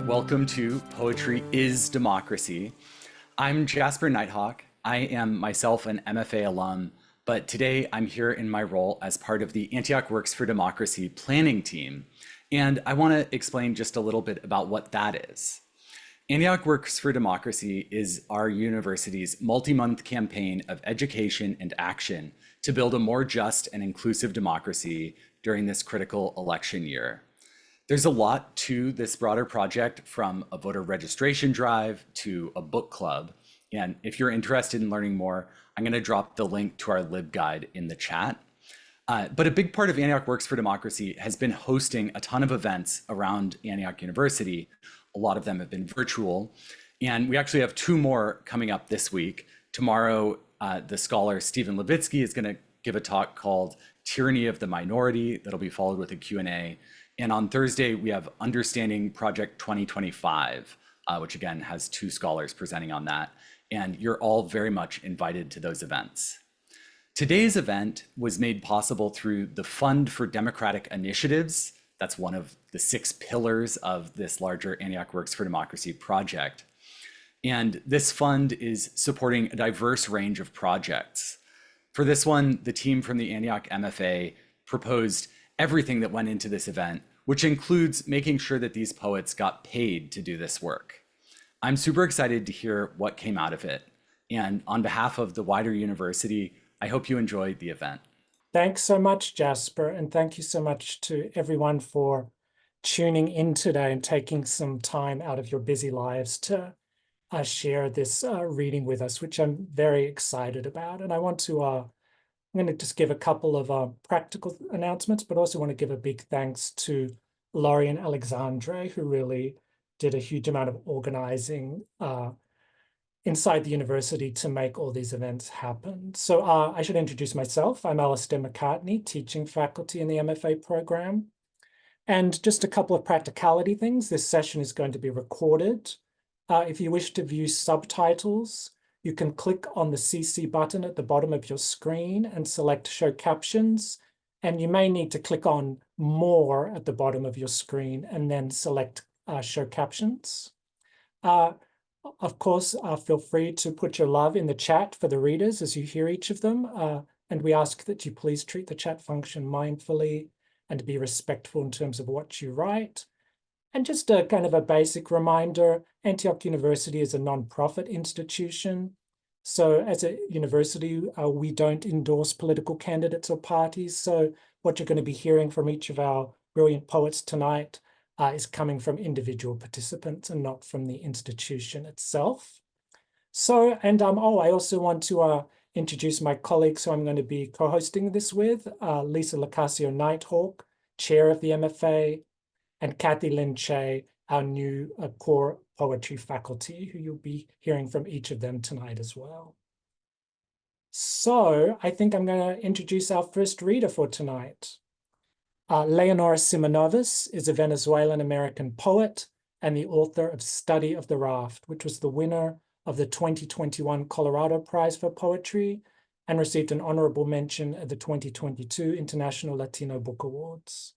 Welcome to Poetry is Democracy. I'm Jasper Nighthawk. I am myself an MFA alum, but today I'm here in my role as part of the Antioch Works for Democracy planning team. And I want to explain just a little bit about what that is. Antioch Works for Democracy is our university's multi-month campaign of education and action to build a more just and inclusive democracy during this critical election year. There's a lot to this broader project, from a voter registration drive to a book club. And if you're interested in learning more, I'm going to drop the link to our LibGuide in the chat. But a big part of Antioch Works for Democracy has been hosting a ton of events around Antioch University. A lot of them have been virtual. And we actually have two more coming up this week. Tomorrow, the scholar Stephen Levitsky is going to give a talk called Tyranny of the Minority that'll be followed with a Q&A. And on Thursday, we have Understanding Project 2025, which again has two scholars presenting on that. And you're all very much invited to those events. Today's event was made possible through the Fund for Democratic Initiatives. That's one of the 6 pillars of this larger Antioch Works for Democracy project. And this fund is supporting a diverse range of projects. For this one, the team from the Antioch MFA proposed everything that went into this event, which includes making sure that these poets got paid to do this work. I'm super excited to hear what came out of it. And on behalf of the wider university, I hope you enjoyed the event. Thanks so much, Jasper. And thank you so much to everyone for tuning in today and taking some time out of your busy lives to share this reading with us, which I'm very excited about. And I want to I'm going to just give a couple of practical announcements, but also want to give a big thanks to Laurie and Alexandre, who really did a huge amount of organizing inside the university to make all these events happen. So I should introduce myself. I'm Alistair McCartney, teaching faculty in the MFA program. And just a couple of practicality things. This session is going to be recorded. If you wish to view subtitles, you can click on the CC button at the bottom of your screen and select Show Captions. And you may need to click on More at the bottom of your screen and then select Show Captions. Of course, feel free to put your love in the chat for the readers as you hear each of them. And we ask that you please treat the chat function mindfully and be respectful in terms of what you write. And just a kind of a basic reminder, Antioch University is a non-profit institution. So as a university, we don't endorse political candidates or parties. So what you're going to be hearing from each of our brilliant poets tonight is coming from individual participants and not from the institution itself. So, and I also want to introduce my colleagues who I'm going to be co-hosting this with, Lisa Locascio Nighthawk, chair of the MFA, and Cathy Lin, our new core poetry faculty, who you'll be hearing from each of them tonight as well. So I think I'm going to introduce our first reader for tonight. Leonora Simonovis is a Venezuelan-American poet and the author of Study of the Raft, which was the winner of the 2021 Colorado Prize for Poetry and received an honorable mention at the 2022 International Latino Book Awards.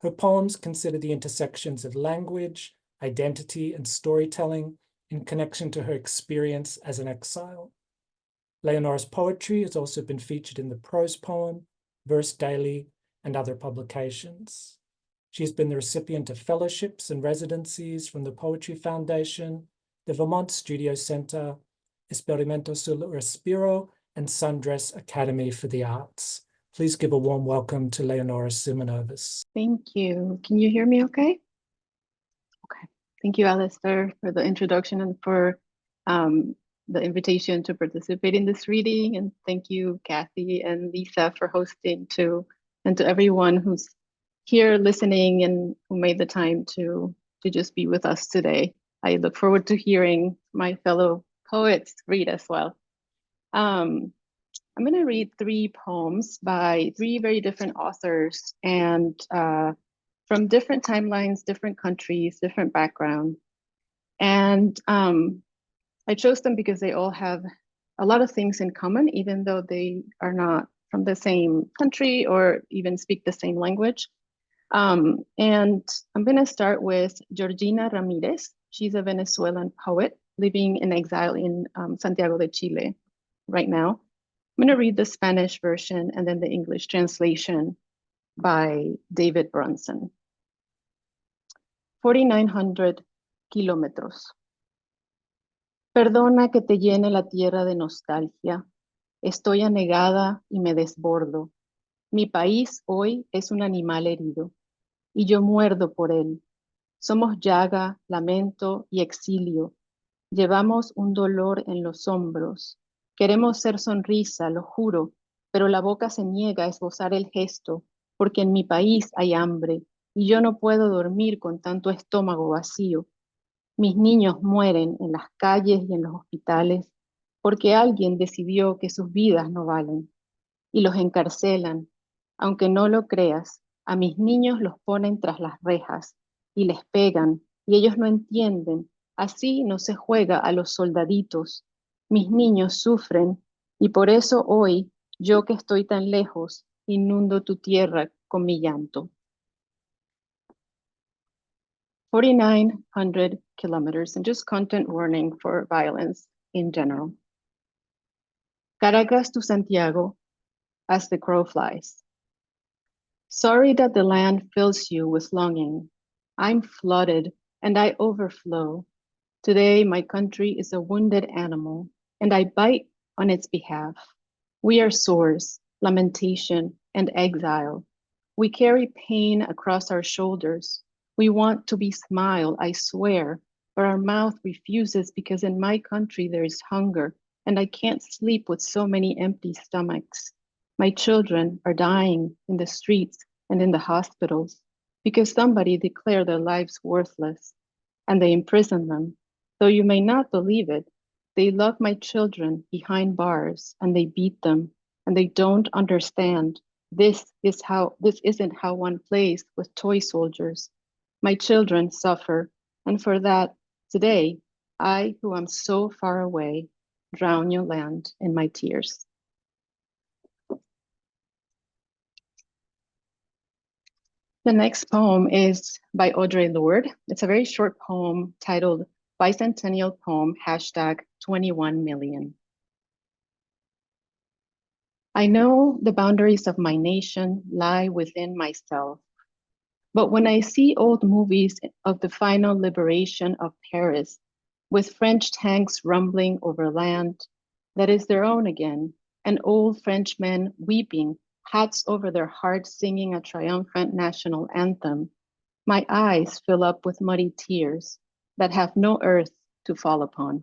Her poems consider the intersections of language, identity, and storytelling in connection to her experience as an exile. Leonora's poetry has also been featured in the Prose Poem, Verse Daily, and other publications. She has been the recipient of fellowships and residencies from the Poetry Foundation, the Vermont Studio Center, Experimento sul Respiro, and Sundress Academy for the Arts. Please give a warm welcome to Leonora Simonovis. Thank you. Can you hear me okay? Okay. Thank you, Alistair, for the introduction and for the invitation to participate in this reading. And thank you, Cathy and Lisa, for hosting too, and to everyone who's here listening and who made the time to just be with us today. I look forward to hearing my fellow poets read as well. I'm going to read 3 poems by 3 very different authors and from different timelines, different countries, different backgrounds. And I chose them because they all have a lot of things in common, even though they are not from the same country or even speak the same language. And I'm going to start with Georgina Ramirez. She's a Venezuelan poet living in exile in Santiago de Chile right now. I'm going to read the Spanish version and then the English translation by David Brunson. 4,900 kilómetros. Perdona que te llene la tierra de nostalgia. Estoy anegada y me desbordo. Mi país hoy es un animal herido y yo muerdo por él. Somos llaga, lamento y exilio. Llevamos un dolor en los hombros. Queremos ser sonrisa, lo juro, pero la boca se niega a esbozar el gesto, porque en mi país hay hambre y yo no puedo dormir con tanto estómago vacío. Mis niños mueren en las calles y en los hospitales porque alguien decidió que sus vidas no valen y los encarcelan. Aunque no lo creas, a mis niños los ponen tras las rejas y les pegan y ellos no entienden. Así no se juega a los soldaditos. Mis niños sufren y por eso hoy, yo que estoy tan lejos, inundo tu tierra con mi llanto. 4,900 kilometers, and just content warning for violence in general. Caracas to Santiago as the crow flies. Sorry that the land fills you with longing. I'm flooded and I overflow. Today, my country is a wounded animal, and I bite on its behalf. We are sores, lamentation, and exile. We carry pain across our shoulders. We want to be smile, I swear, but our mouth refuses because in my country there is hunger, and I can't sleep with so many empty stomachs. My children are dying in the streets and in the hospitals because somebody declared their lives worthless, and they imprison them. Though you may not believe it, they lock my children behind bars and they beat them, and they don't understand. This isn't how one plays with toy soldiers. My children suffer, and for that, today, I, who am so far away, drown your land in my tears. The next poem is by Audre Lorde. It's a very short poem titled Bicentennial Poem, #21,000,000. I know the boundaries of my nation lie within myself, but when I see old movies of the final liberation of Paris, with French tanks rumbling over land that is their own again, and old Frenchmen weeping, hats over their hearts singing a triumphant national anthem, my eyes fill up with muddy tears that have no earth to fall upon.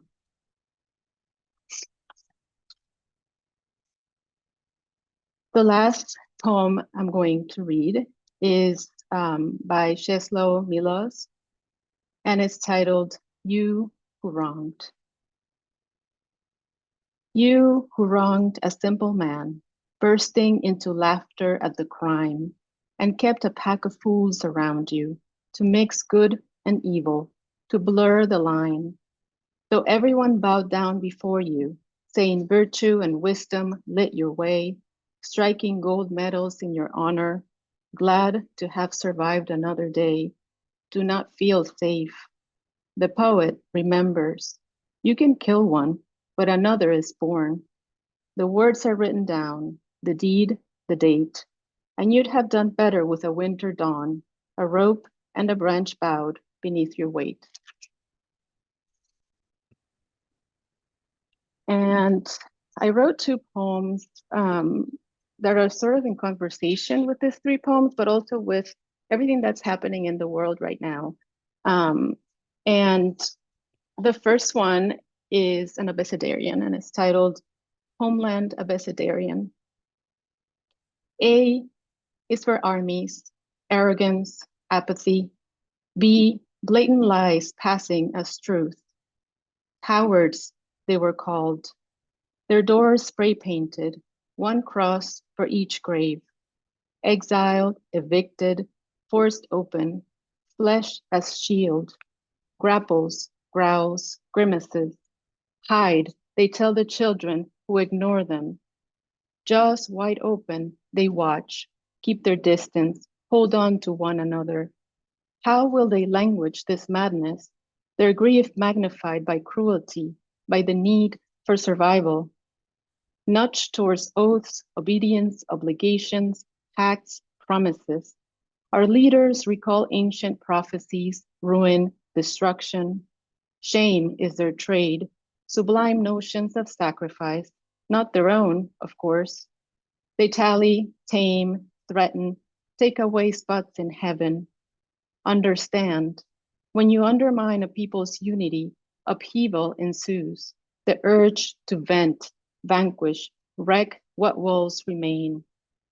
The last poem I'm going to read is by Czesław Milosz, and it's titled, You Who Wronged. You who wronged a simple man, bursting into laughter at the crime, and kept a pack of fools around you to mix good and evil, to blur the line. Though everyone bowed down before you, saying virtue and wisdom lit your way, striking gold medals in your honor, glad to have survived another day, do not feel safe. The poet remembers, you can kill one, but another is born. The words are written down, the deed, the date, and you'd have done better with a winter dawn, a rope and a branch bowed beneath your weight. And I wrote two poems that are sort of in conversation with these three poems, but also with everything that's happening in the world right now. And the first one is an abecedarian, and it's titled Homeland Abecedarian. A is for armies, arrogance, apathy. B, blatant lies passing as truth. Cowards, they were called. Their doors spray painted, one cross for each grave. Exiled, evicted, forced open, flesh as shield. Grapples, growls, grimaces. Hide, they tell the children who ignore them. Jaws wide open, they watch, keep their distance, hold on to one another. How will they language this madness, their grief magnified by cruelty, by the need for survival? Nudged towards oaths, obedience, obligations, pacts, promises. Our leaders recall ancient prophecies, ruin, destruction. Shame is their trade, sublime notions of sacrifice, not their own, of course. They tally, tame, threaten, take away spots in heaven. Understand, when you undermine a people's unity, upheaval ensues. The urge to vent, vanquish, wreck what walls remain.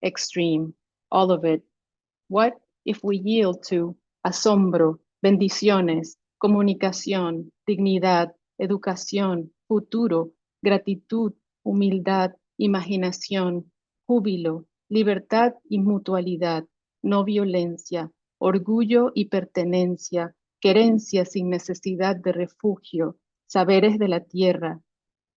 Extreme, all of it. What if we yield to asombro, bendiciones, comunicación, dignidad, educación, futuro, gratitud, humildad, imaginación, júbilo, libertad y mutualidad, no violencia, orgullo y pertenencia, querencia sin necesidad de refugio, saberes de la tierra?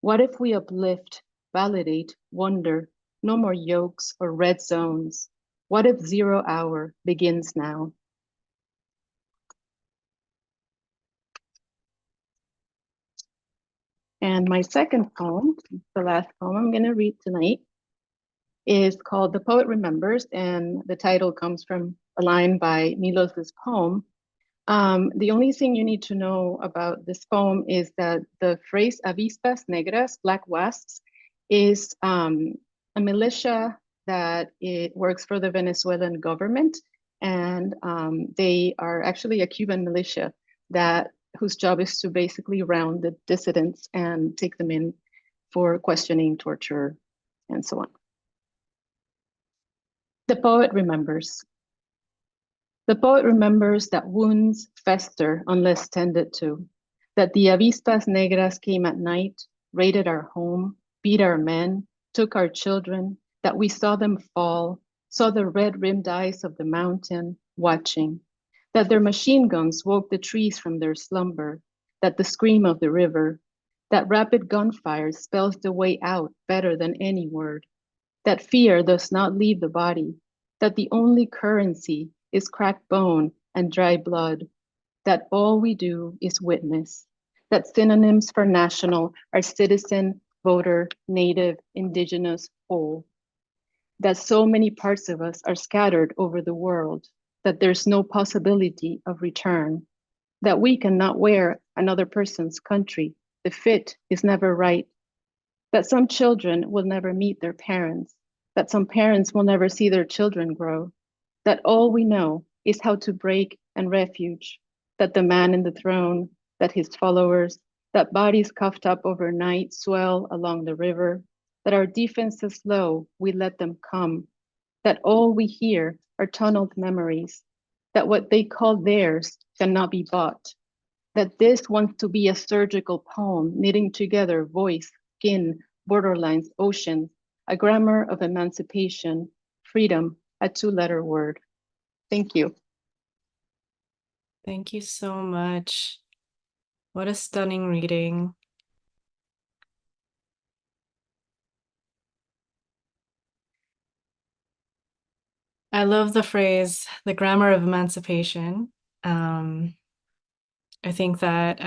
What if we uplift, validate, wonder, no more yokes or red zones? What if 0 hour begins now? And my second poem, the last poem I'm going to read tonight, is called The Poet Remembers, and the title comes from a line by Milos's poem. The only thing you need to know about this poem is that the phrase avispas negras, black wasps, is a militia that it works for the Venezuelan government, and they are actually a Cuban militia whose job is to basically round the dissidents and take them in for questioning, torture, and so on. The poet remembers. The poet remembers that wounds fester unless tended to, that the avispas negras came at night, raided our home, beat our men, took our children, that we saw them fall, saw the red-rimmed eyes of the mountain, watching, that their machine guns woke the trees from their slumber, that the scream of the river, that rapid gunfire spells the way out better than any word, that fear does not leave the body, that the only currency is cracked bone and dry blood, that all we do is witness, that synonyms for national are citizen, voter, native, indigenous, whole, that so many parts of us are scattered over the world, that there's no possibility of return, that we cannot wear another person's country, the fit is never right, that some children will never meet their parents, that some parents will never see their children grow, that all we know is how to break and refuge, that the man in the throne, that his followers, that bodies cuffed up overnight swell along the river, that our defenses low, we let them come, that all we hear are tunneled memories, that what they call theirs cannot be bought, that this wants to be a surgical poem, knitting together voice, skin, borderlines, oceans, a grammar of emancipation, freedom, a two-letter word. Thank you. Thank you so much. What a stunning reading. I love the phrase, the grammar of emancipation. I think that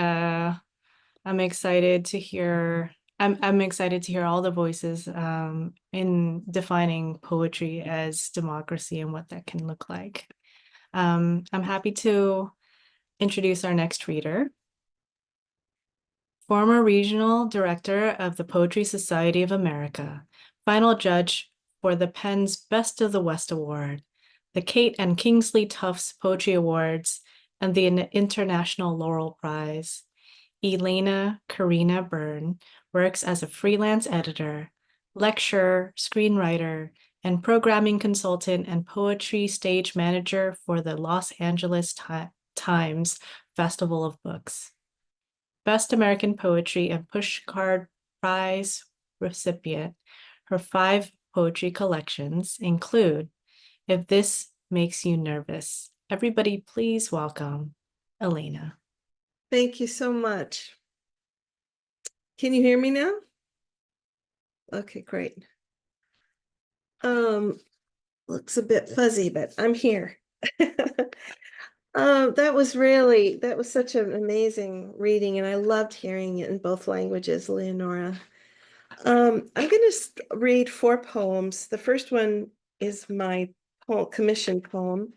I'm excited to hear all the voices in defining poetry as democracy and what that can look like. I'm happy to introduce our next reader. Former regional director of the Poetry Society of America, final judge for the Penn's Best of the West Award, the Kate and Kingsley Tufts Poetry Awards, and the International Laurel Prize. Elena Karina Byrne works as a freelance editor, lecturer, screenwriter, and programming consultant and poetry stage manager for the Los Angeles Times Festival of Books. Best American Poetry and Pushcart Prize recipient. Her 5 poetry collections include If This Makes You Nervous. Everybody please welcome Elena. Thank you so much. Can you hear me now? Okay, great. Looks a bit fuzzy, but I'm here. That was such an amazing reading, and I loved hearing it in both languages, Leonora. I'm going to read 4 poems. The first one is my commission poem,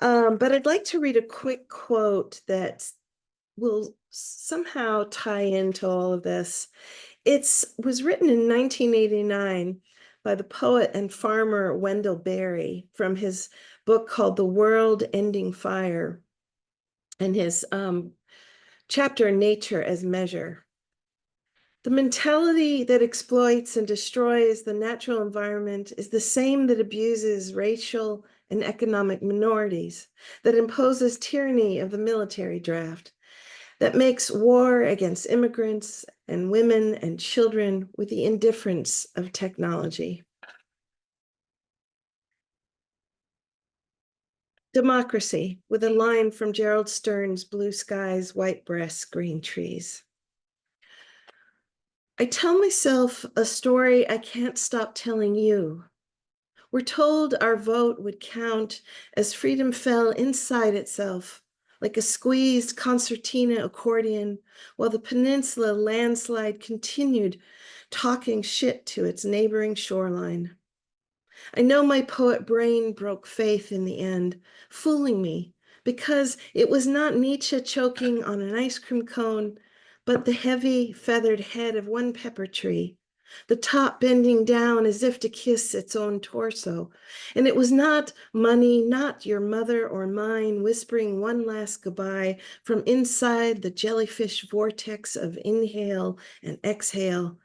but I'd like to read a quick quote that will somehow tie into all of this. It was written in 1989 by the poet and farmer Wendell Berry from his book called The World Ending Fire, and his chapter, Nature as Measure. The mentality that exploits and destroys the natural environment is the same that abuses racial and economic minorities, that imposes tyranny of the military draft, that makes war against immigrants and women and children with the indifference of technology. Democracy, with a line from Gerald Stern's Blue Skies, White Breasts, Green Trees. I tell myself a story I can't stop telling you. We're told our vote would count as freedom fell inside itself, like a squeezed concertina accordion, while the peninsula landslide continued talking shit to its neighboring shoreline. I know my poet brain broke faith in the end, fooling me, because it was not Nietzsche choking on an ice cream cone, but the heavy feathered head of one pepper tree, the top bending down as if to kiss its own torso. And it was not money, not your mother or mine, whispering one last goodbye from inside the jellyfish vortex of inhale and exhale,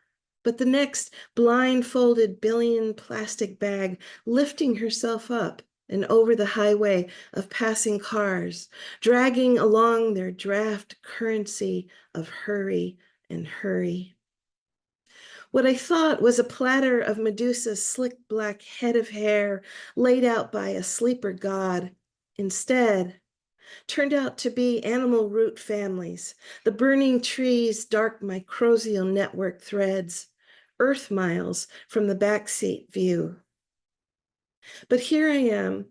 but the next blindfolded billion plastic bag lifting herself up and over the highway of passing cars, dragging along their draft currency of hurry and hurry. What I thought was a platter of Medusa's slick black head of hair laid out by a sleeper god, instead turned out to be animal root families, the burning trees' dark microbial network threads, earth miles from the backseat view. But here I am,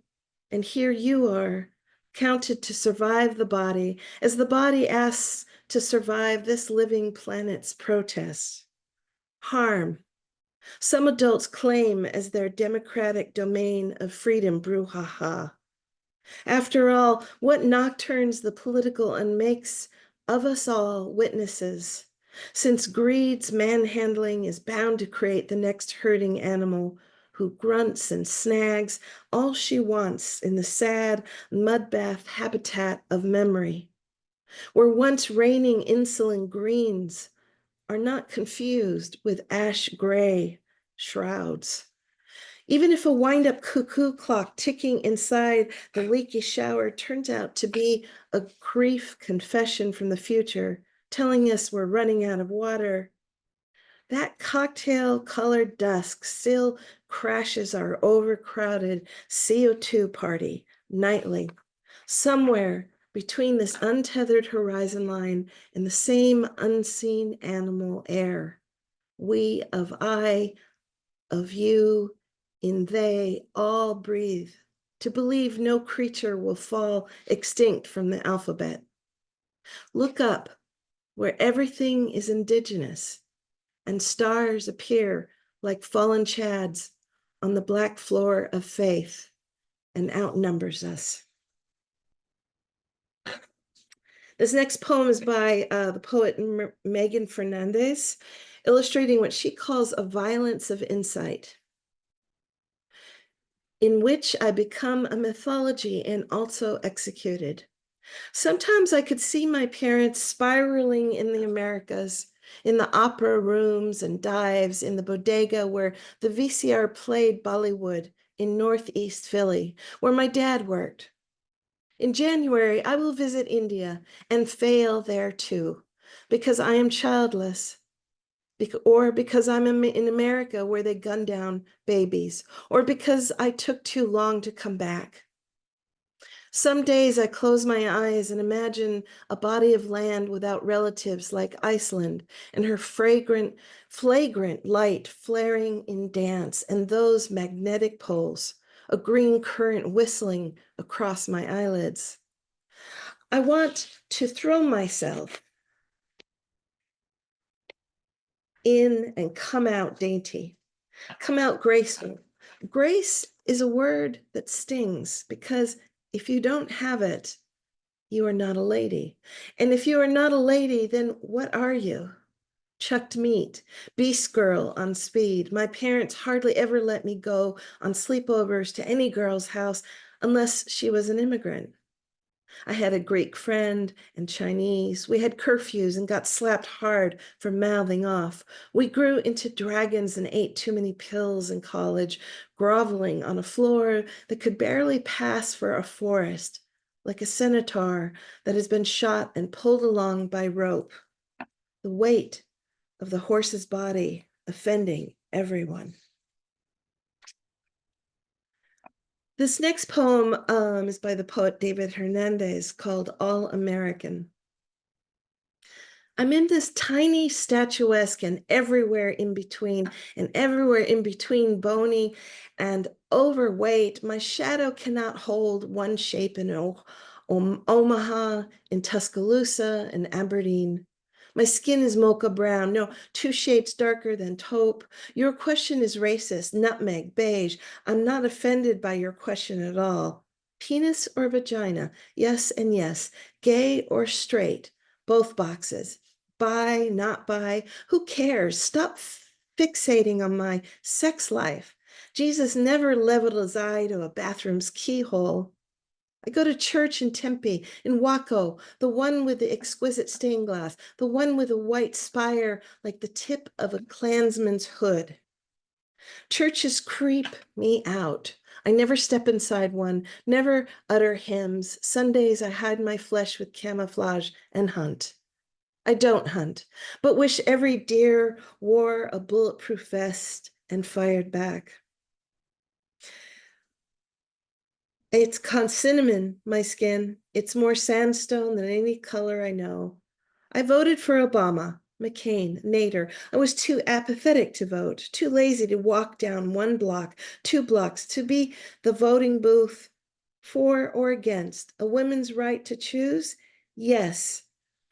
and here you are, counted to survive the body, as the body asks to survive this living planet's protests. Harm. Some adults claim as their democratic domain of freedom brouhaha. After all, what nocturnes the political unmakes of us all witnesses, since greed's manhandling is bound to create the next herding animal who grunts and snags all she wants in the sad mudbath habitat of memory, where once reigning insulin greens are not confused with ash gray shrouds. Even if a wind-up cuckoo clock ticking inside the leaky shower turns out to be a grief confession from the future, telling us we're running out of water, that cocktail-colored dusk still crashes our overcrowded CO2 party nightly, somewhere between this untethered horizon line and the same unseen animal air. We of I, of you, in they all breathe, to believe no creature will fall extinct from the alphabet. Look up where everything is indigenous and stars appear like fallen chads on the black floor of faith and outnumbers us. This next poem is by the poet Megan Fernandez, illustrating what she calls a violence of insight, in which I become a mythology and also executed. Sometimes I could see my parents spiraling in the Americas, in the opera rooms and dives in the bodega where the VCR played Bollywood in Northeast Philly, where my dad worked. In January, I will visit India and fail there too, because I am childless, or because I'm in America where they gun down babies, or because I took too long to come back. Some days I close my eyes and imagine a body of land without relatives like Iceland and her flagrant light flaring in dance, and those magnetic poles a green current whistling across my eyelids. I want to throw myself in and come out dainty, come out graceful. Grace is a word that stings because if you don't have it, you are not a lady. And if you are not a lady, then what are you? Chucked meat, beast girl on speed. My parents hardly ever let me go on sleepovers to any girl's house unless she was an immigrant. I had a Greek friend and Chinese. We had curfews and got slapped hard for mouthing off. We grew into dragons and ate too many pills in college, groveling on a floor that could barely pass for a forest, like a centaur that has been shot and pulled along by rope. The weight of the horse's body offending everyone. This next poem is by the poet David Hernandez called All American. I'm in this tiny statuesque and everywhere in between bony and overweight. My shadow cannot hold one shape in Omaha, in Tuscaloosa, and Aberdeen. My skin is mocha brown, no, 2 shades darker than taupe. Your question is racist, nutmeg, beige. I'm not offended by your question at all. Penis or vagina? Yes and yes. Gay or straight? Both boxes. Bi, not bi, who cares? Stop fixating on my sex life. Jesus never leveled his eye to a bathroom's keyhole. I go to church in Tempe, in Waco, the one with the exquisite stained glass, the one with a white spire like the tip of a Klansman's hood. Churches creep me out. I never step inside one, never utter hymns. Sundays I hide my flesh with camouflage and hunt. I don't hunt, but wish every deer wore a bulletproof vest and fired back. It's cinnamon, my skin. It's more sandstone than any color I know. I voted for Obama, McCain, Nader. I was too apathetic to vote, too lazy to walk down 1 block, 2 blocks, to be the voting booth. For or against a women's right to choose? Yes.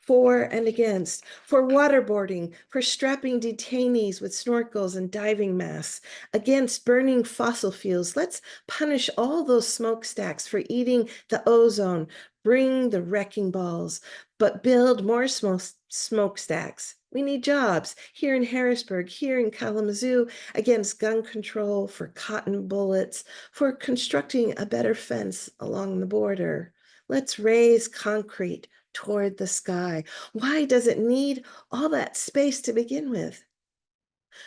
For and against, for waterboarding, for strapping detainees with snorkels and diving masks, against burning fossil fuels. Let's punish all those smokestacks for eating the ozone, bring the wrecking balls, but build more smokestacks. We need jobs here in Harrisburg, here in Kalamazoo, against gun control, for cotton bullets, for constructing a better fence along the border. Let's raise concrete toward the sky. Why does it need all that space to begin with?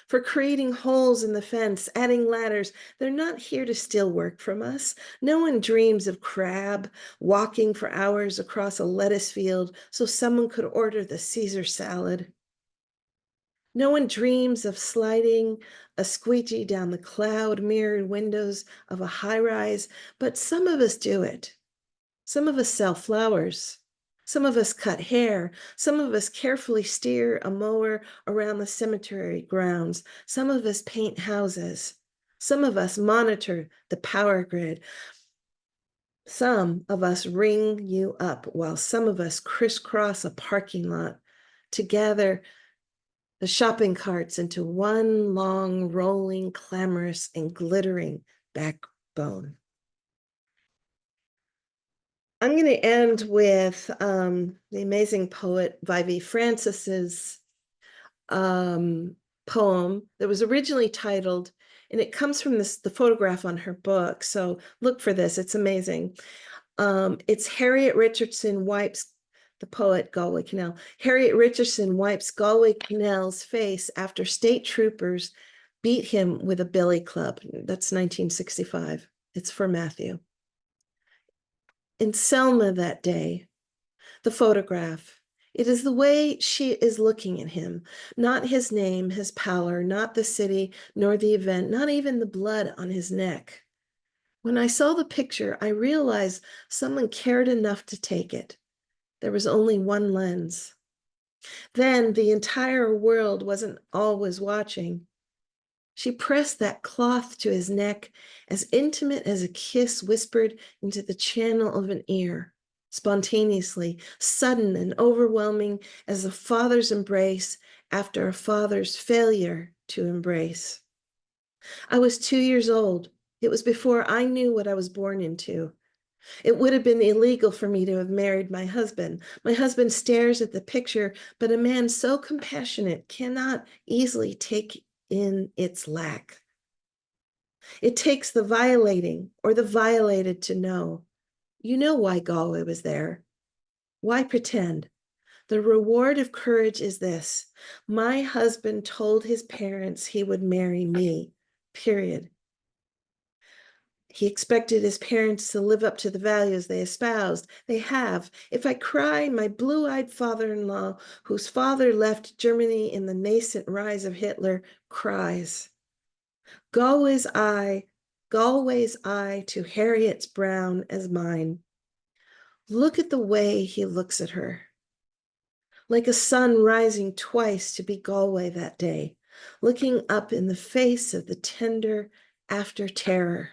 For creating holes in the fence, adding ladders. They're not here to steal work from us. No one dreams of Crab walking for hours across a lettuce field so someone could order the Caesar salad. No one dreams of sliding a squeegee down the cloud-mirrored windows of a high-rise, but some of us do it. Some of us sell flowers. Some of us cut hair. Some of us carefully steer a mower around the cemetery grounds. Some of us paint houses. Some of us monitor the power grid. Some of us ring you up while some of us crisscross a parking lot to gather the shopping carts into one long, rolling, clamorous, and glittering backbone. I'm going to end with the amazing poet Vivi Francis's poem that was originally titled, and it comes from the photograph on her book. So look for this. It's amazing. It's Harriet Richardson wipes the poet Galway Kinnell. Harriet Richardson wipes Galway Kinnell's face after state troopers beat him with a billy club. That's 1965. It's for Matthew. In Selma that day, the photograph, it is the way she is looking at him, not his name, his pallor, not the city, nor the event, not even the blood on his neck. When I saw the picture, I realized someone cared enough to take it. There was only one lens. Then the entire world wasn't always watching. She pressed that cloth to his neck, as intimate as a kiss whispered into the channel of an ear, spontaneously, sudden and overwhelming as a father's embrace after a father's failure to embrace. I was 2 years old. It was before I knew what I was born into. It would have been illegal for me to have married my husband. My husband stares at the picture, but a man so compassionate cannot easily take in its lack. It takes the violating or the violated to know. You know why Galway was there. Why pretend? The reward of courage is this. My husband told his parents he would marry me, period. He expected his parents to live up to the values they espoused. They have. If I cry, my blue-eyed father-in-law, whose father left Germany in the nascent rise of Hitler, cries. Galway's eye to Harriet's brown as mine. Look at the way he looks at her. Like a sun rising twice to be Galway that day, looking up in the face of the tender after terror.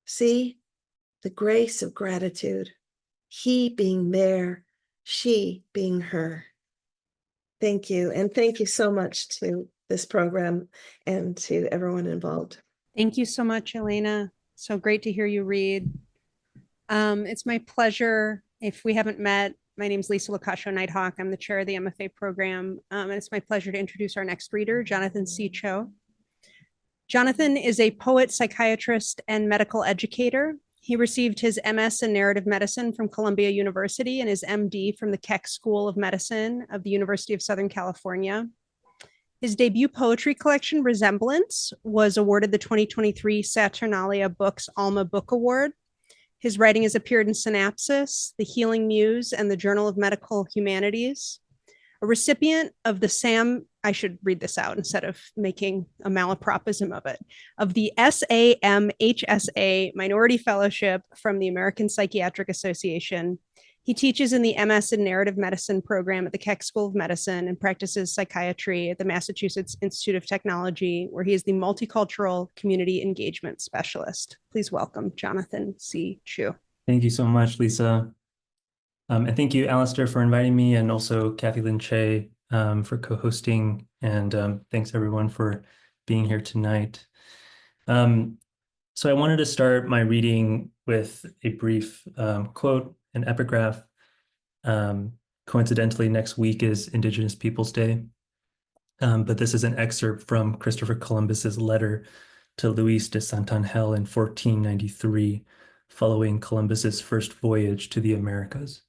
See, the grace of gratitude, he being there, she being her. Thank you. And thank you so much to this program and to everyone involved. Thank you so much, Elena. So great to hear you read. It's my pleasure. If we haven't met, my name is Lisa Locascio Nighthawk. I'm the chair of the MFA program. And it's my pleasure to introduce our next reader, Jonathan C. Chou. Jonathan is a poet, psychiatrist, and medical educator. He received his MS in narrative medicine from Columbia University and his MD from the Keck School of Medicine of the University of Southern California. His debut poetry collection, Resemblance, was awarded the 2023 Saturnalia Books Alma Book Award. His writing has appeared in Synapsis, The Healing Muse, and the Journal of Medical Humanities. A recipient of the I should read this out instead of making a malapropism of it, of the SAMHSA Minority Fellowship from the American Psychiatric Association. He teaches in the MS in Narrative Medicine program at the Keck School of Medicine and practices psychiatry at the Massachusetts Institute of Technology, where he is the Multicultural Community Engagement Specialist. Please welcome Jonathan C. Chou. Thank you so much, Lisa. And thank you, Alistair, for inviting me, and also Cathy Lynn for co-hosting. And thanks, everyone, for being here tonight. So I wanted to start my reading with a brief quote, an epigraph. Coincidentally, next week is Indigenous Peoples Day. But this is an excerpt from Christopher Columbus's letter to Luis de Santangel in 1493, following Columbus's first voyage to the Americas.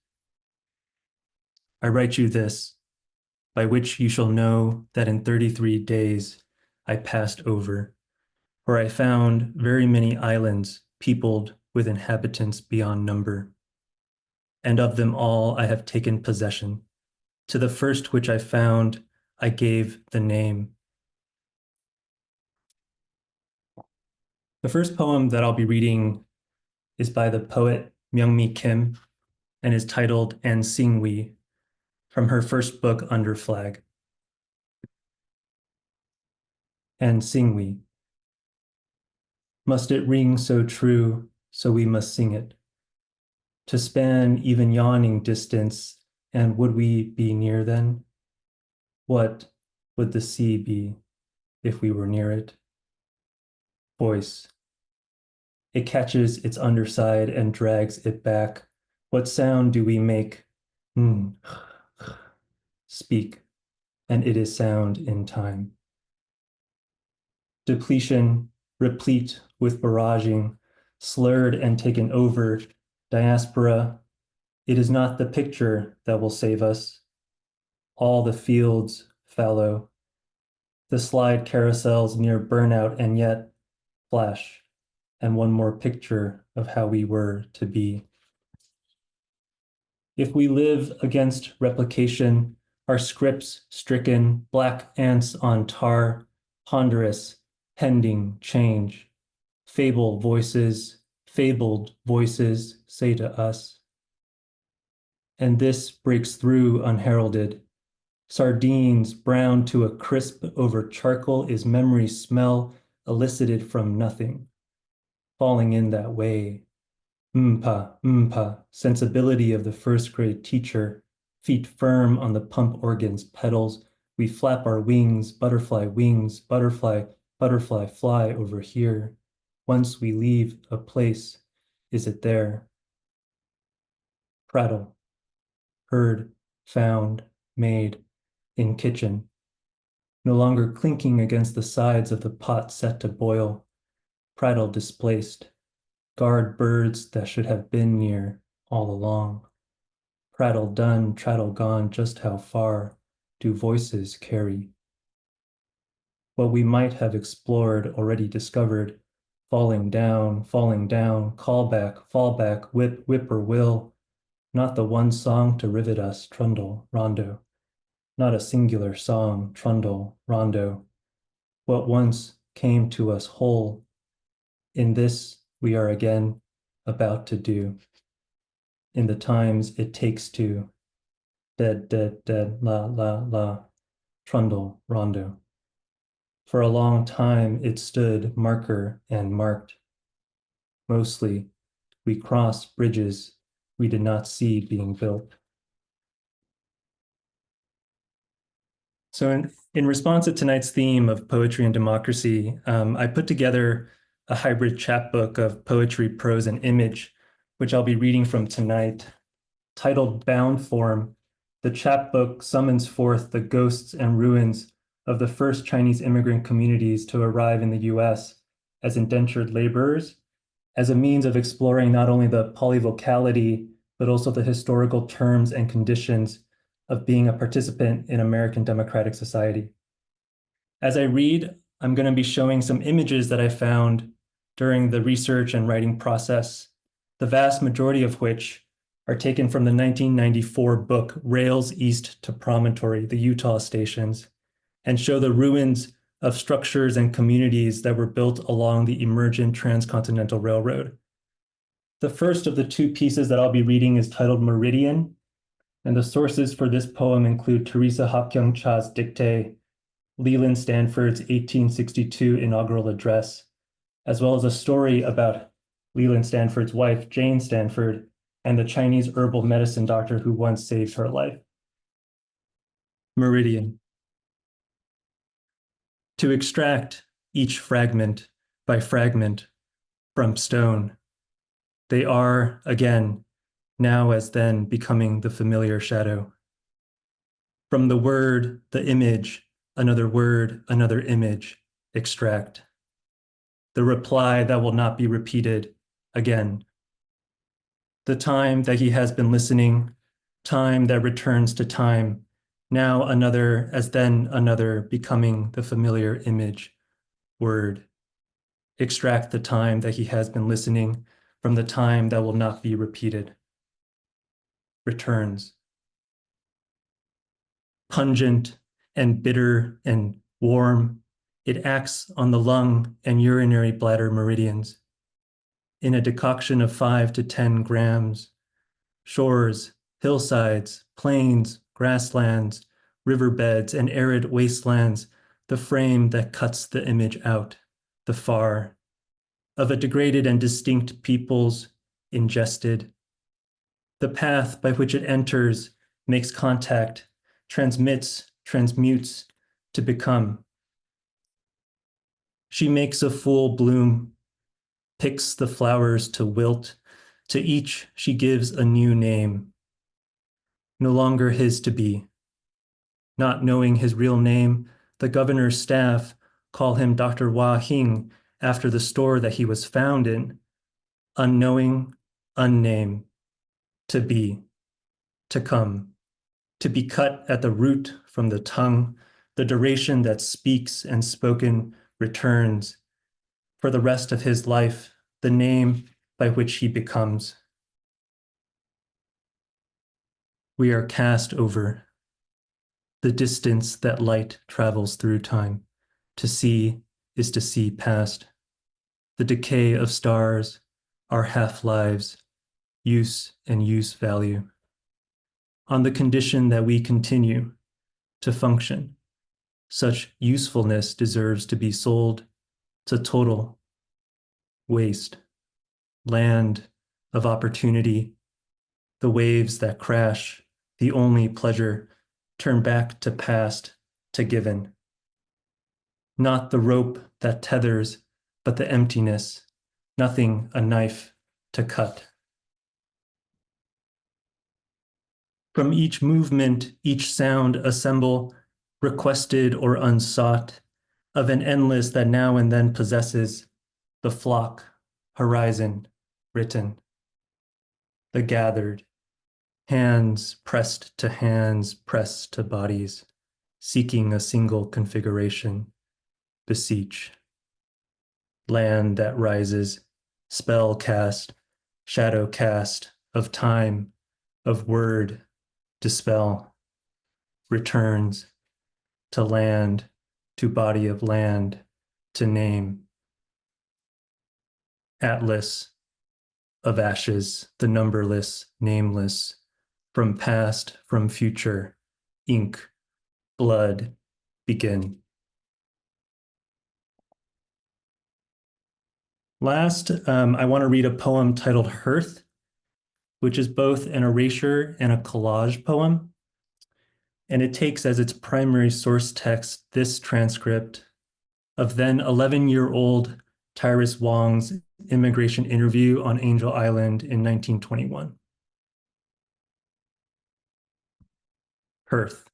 I write you this, by which you shall know that in 33 days I passed over, where I found very many islands peopled with inhabitants beyond number. And of them all I have taken possession. To the first which I found, I gave the name. The first poem that I'll be reading is by the poet Myung-Mi Kim and is titled And Sing We, from her first book, Under Flag. And sing we. Must it ring so true, so we must sing it. To span even yawning distance, and would we be near then? What would the sea be if we were near it? Voice. It catches its underside and drags it back. What sound do we make? Speak, and it is sound in time. Depletion, replete with barraging, slurred and taken over, diaspora. It is not the picture that will save us. All the fields fallow. The slide carousels near burnout, and yet flash, and one more picture of how we were to be. If we live against replication, our scripts stricken, black ants on tar, ponderous, pending change. Fabled voices say to us. And this breaks through unheralded. Sardines browned to a crisp over charcoal is memory's smell elicited from nothing. Falling in that way. Sensibility of the first grade teacher, feet firm on the pump organ's pedals. We flap our wings, butterfly, butterfly, fly over here. Once we leave a place, is it there? Prattle, heard, found, made, in kitchen. No longer clinking against the sides of the pot set to boil. Prattle displaced. Guard birds that should have been near all along. Prattle done, prattle gone, just how far do voices carry? What we might have explored, already discovered, falling down, call back, fall back, whip or will, not the one song to rivet us, trundle, rondo, not a singular song, trundle, rondo, what once came to us whole. In this we are again about to do. In the times it takes to, dead, la, trundle, rondo. For a long time it stood marker and marked. Mostly we crossed bridges we did not see being built. So in response to tonight's theme of poetry and democracy, I put together a hybrid chapbook of poetry, prose, and image, which I'll be reading from tonight. Titled Bound Form, the chapbook summons forth the ghosts and ruins of the first Chinese immigrant communities to arrive in the US as indentured laborers, as a means of exploring not only the polyvocality, but also the historical terms and conditions of being a participant in American democratic society. As I read, I'm going to be showing some images that I found during the research and writing process, the vast majority of which are taken from the 1994 book Rails East to Promontory, the Utah stations, and show the ruins of structures and communities that were built along the emergent transcontinental railroad. The first of the two pieces that I'll be reading is titled Meridian, and the sources for this poem include Teresa Hak-Kyung Cha's dictate, Leland Stanford's 1862 inaugural address, as well as a story about Leland Stanford's wife, Jane Stanford, and the Chinese herbal medicine doctor who once saved her life. Meridian. To extract each fragment by fragment from stone, they are, again, now as then, becoming the familiar shadow. From the word, the image, another word, another image, extract. The reply that will not be repeated again. The time that he has been listening, time that returns to time, now another, as then another, becoming the familiar image, word. Extract the time that he has been listening from the time that will not be repeated. Returns. Pungent and bitter and warm, it acts on the lung and urinary bladder meridians. In a decoction of 5 to 10 grams, shores, hillsides, plains, grasslands, riverbeds, and arid wastelands, the frame that cuts the image out, the far, of a degraded and distinct peoples, ingested. The path by which it enters, makes contact, transmits, transmutes, to become. She makes a full bloom, picks the flowers to wilt, to each she gives a new name, no longer his to be. Not knowing his real name, the governor's staff call him Dr. Hua Hing after the store that he was found in. Unknowing, unnamed, to be, to come, to be cut at the root from the tongue, the duration that speaks and spoken returns. For the rest of his life, the name by which he becomes. We are cast over the distance that light travels through time. To see is to see past. The decay of stars, our half-lives, use and use value. On the condition that we continue to function. Such usefulness deserves to be sold to total waste. Land of opportunity, the waves that crash, the only pleasure, turn back to past, to given. Not the rope that tethers, but the emptiness, nothing a knife to cut. From each movement, each sound assemble, requested or unsought, of an endless that now and then possesses the flock, horizon, written. The gathered, hands pressed to hands, pressed to bodies, seeking a single configuration, beseech. Land that rises, spell cast, shadow cast, of time, of word, dispel, returns, to land, to body of land, to name. Atlas of ashes, the numberless, nameless, from past, from future, ink, blood, begin. Last, I want to read a poem titled Hearth, which is both an erasure and a collage poem. And it takes as its primary source text this transcript of then 11-year-old Tyrus Wong's immigration interview on Angel Island in 1921. Hearth.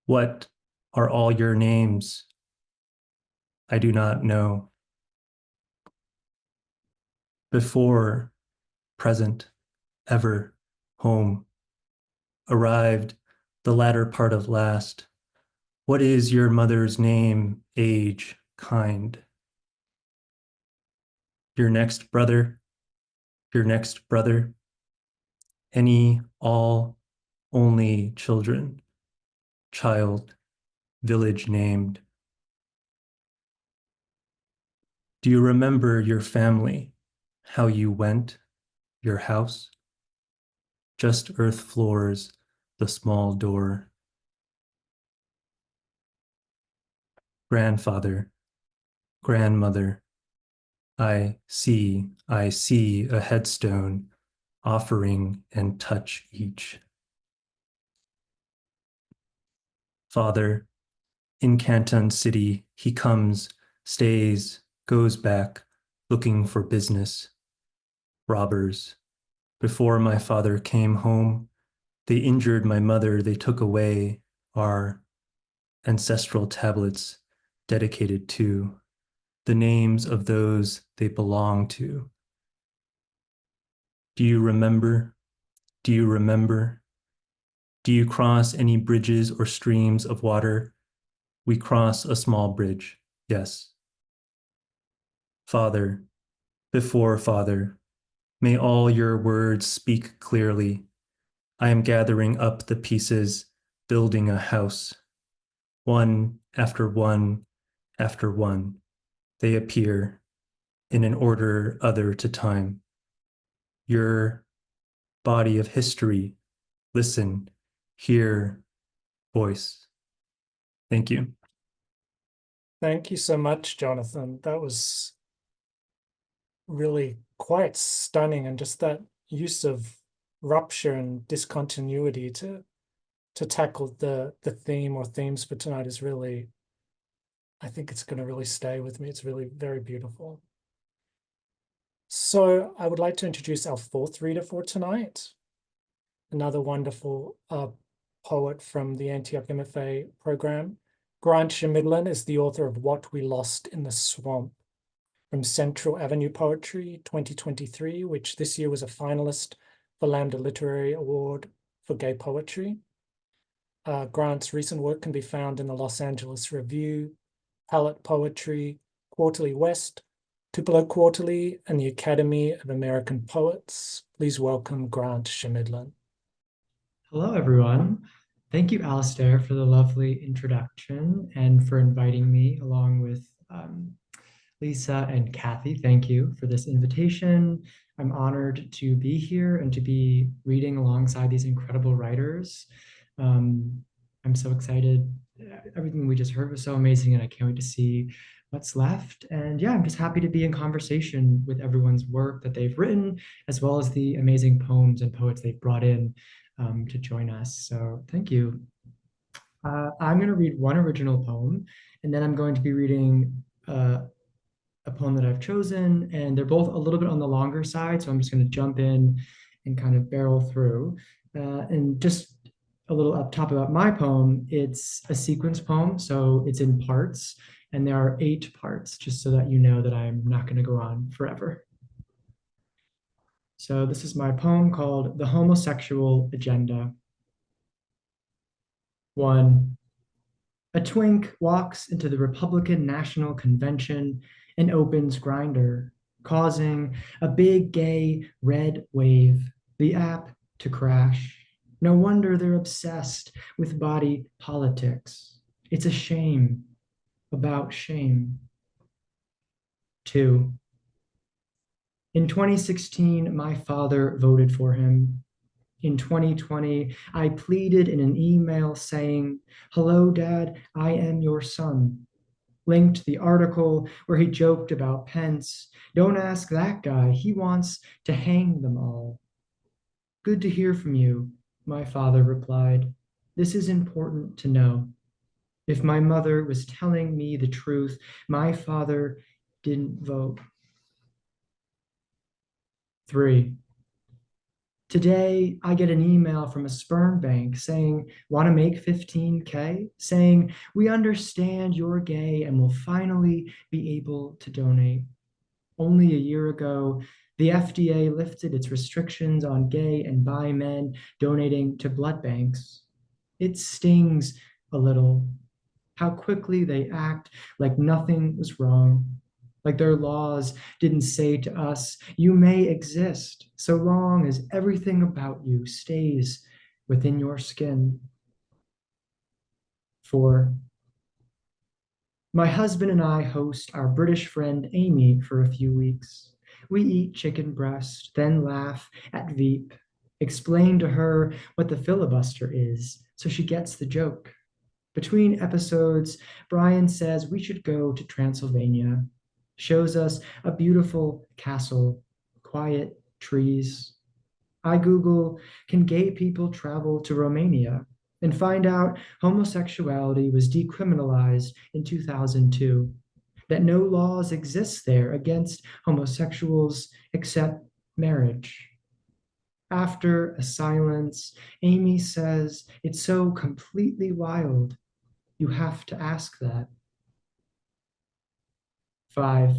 What are all your names? I do not know. Before, present, ever, home. Arrived, the latter part of last. What is your mother's name, age, kind? Your next brother, your next brother. Any, all, only children, child, village named. Do you remember your family, how you went, your house? Just earth floors, the small door. Grandfather, grandmother, I see a headstone, offering and touch each. Father, in Canton City, he comes, stays, goes back, looking for business. Robbers. Before my father came home, they injured my mother, they took away our ancestral tablets dedicated to the names of those they belong to. Do you remember? Do you remember? Do you cross any bridges or streams of water? We cross a small bridge, yes. Father, before Father, may all your words speak clearly. I am gathering up the pieces, building a house. One after one after one, they appear in an order other to time. Your body of history, listen, hear, voice. Thank you. Thank you so much, Jonathan. That was really quite stunning, and just that use of rupture and discontinuity to tackle the theme or themes for tonight is really, I think it's going to really stay with me. It's really very beautiful. So I would like to introduce our fourth reader for tonight, another wonderful poet from the Antioch MFA program. Grant Chemidlin is the author of What We Lost in the Swamp from Central Avenue Poetry 2023, which this year was a finalist for Lambda Literary Award for Gay Poetry. Grant's recent work can be found in the Los Angeles Review, Palette Poetry, Quarterly West, Tupelo Quarterly, and the Academy of American Poets. Please welcome Grant Chemidlin. Hello, everyone. Thank you, Alistair, for the lovely introduction and for inviting me along with Lisa and Cathy. Thank you for this invitation. I'm honored to be here and to be reading alongside these incredible writers. I'm so excited. Everything we just heard was so amazing, and I can't wait to see what's left. And yeah, I'm just happy to be in conversation with everyone's work that they've written, as well as the amazing poems and poets they've brought in to join us. So thank you. I'm going to read one original poem, and then I'm going to be reading a poem that I've chosen, and they're both a little bit on the longer side, so I'm just going to jump in and kind of barrel through. And just a little up top about my poem, it's a sequence poem, so it's in parts, and there are 8 parts, just so that you know that I'm not going to go on forever. So this is my poem called The Homosexual Agenda. 1. A twink walks into the Republican National Convention and opens Grindr, causing a big gay red wave, the app to crash. No wonder they're obsessed with body politics. It's a shame about shame. 2. In 2016, my father voted for him. In 2020, I pleaded in an email saying, "Hello, Dad, I am your son." Linked the article where he joked about Pence. "Don't ask that guy, he wants to hang them all." "Good to hear from you," my father replied. "This is important to know." If my mother was telling me the truth, my father didn't vote. 3. Today, I get an email from a sperm bank saying, "Want to make 15K?" Saying, "We understand you're gay and will finally be able to donate." Only a year ago, the FDA lifted its restrictions on gay and bi men donating to blood banks. It stings a little how quickly they act like nothing was wrong. Like their laws didn't say to us, "You may exist so long as everything about you stays within your skin." 4. My husband and I host our British friend Amy for a few weeks. We eat chicken breast, then laugh at Veep, explain to her what the filibuster is so she gets the joke. Between episodes, Brian says we should go to Transylvania, shows us a beautiful castle, quiet trees. I Google, "Can gay people travel to Romania?" and find out homosexuality was decriminalized in 2002, that no laws exist there against homosexuals except marriage. After a silence, Amy says, "It's so completely wild. You have to ask that." 5.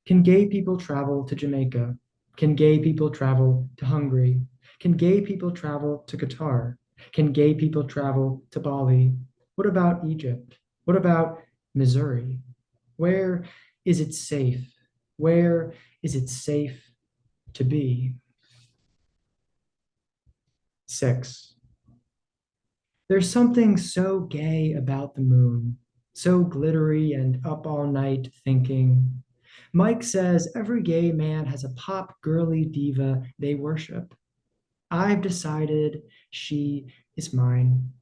Can gay people travel to Jamaica? Can gay people travel to Hungary? Can gay people travel to Qatar? Can gay people travel to Bali? What about Egypt? What about Missouri? Where is it safe? Where is it safe to be? 6. There's something so gay about the moon, so glittery and up all night thinking. Mike says every gay man has a pop girly diva they worship. I've decided she is mine.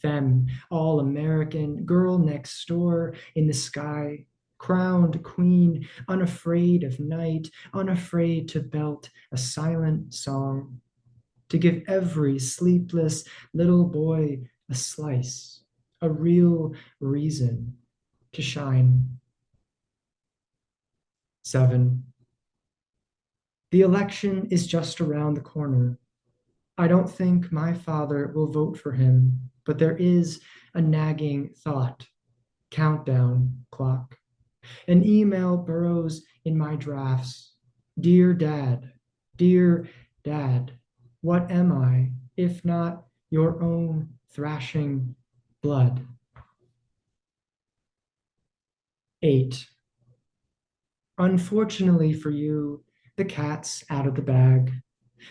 Femme, all American, girl next door in the sky, crowned queen, unafraid of night, unafraid to belt a silent song, to give every sleepless little boy a slice, a real reason to shine. 7. The election is just around the corner. I don't think my father will vote for him, but there is a nagging thought, countdown clock. An email burrows in my drafts. Dear Dad, what am I, if not your own thrashing blood? 8. Unfortunately for you, the cat's out of the bag.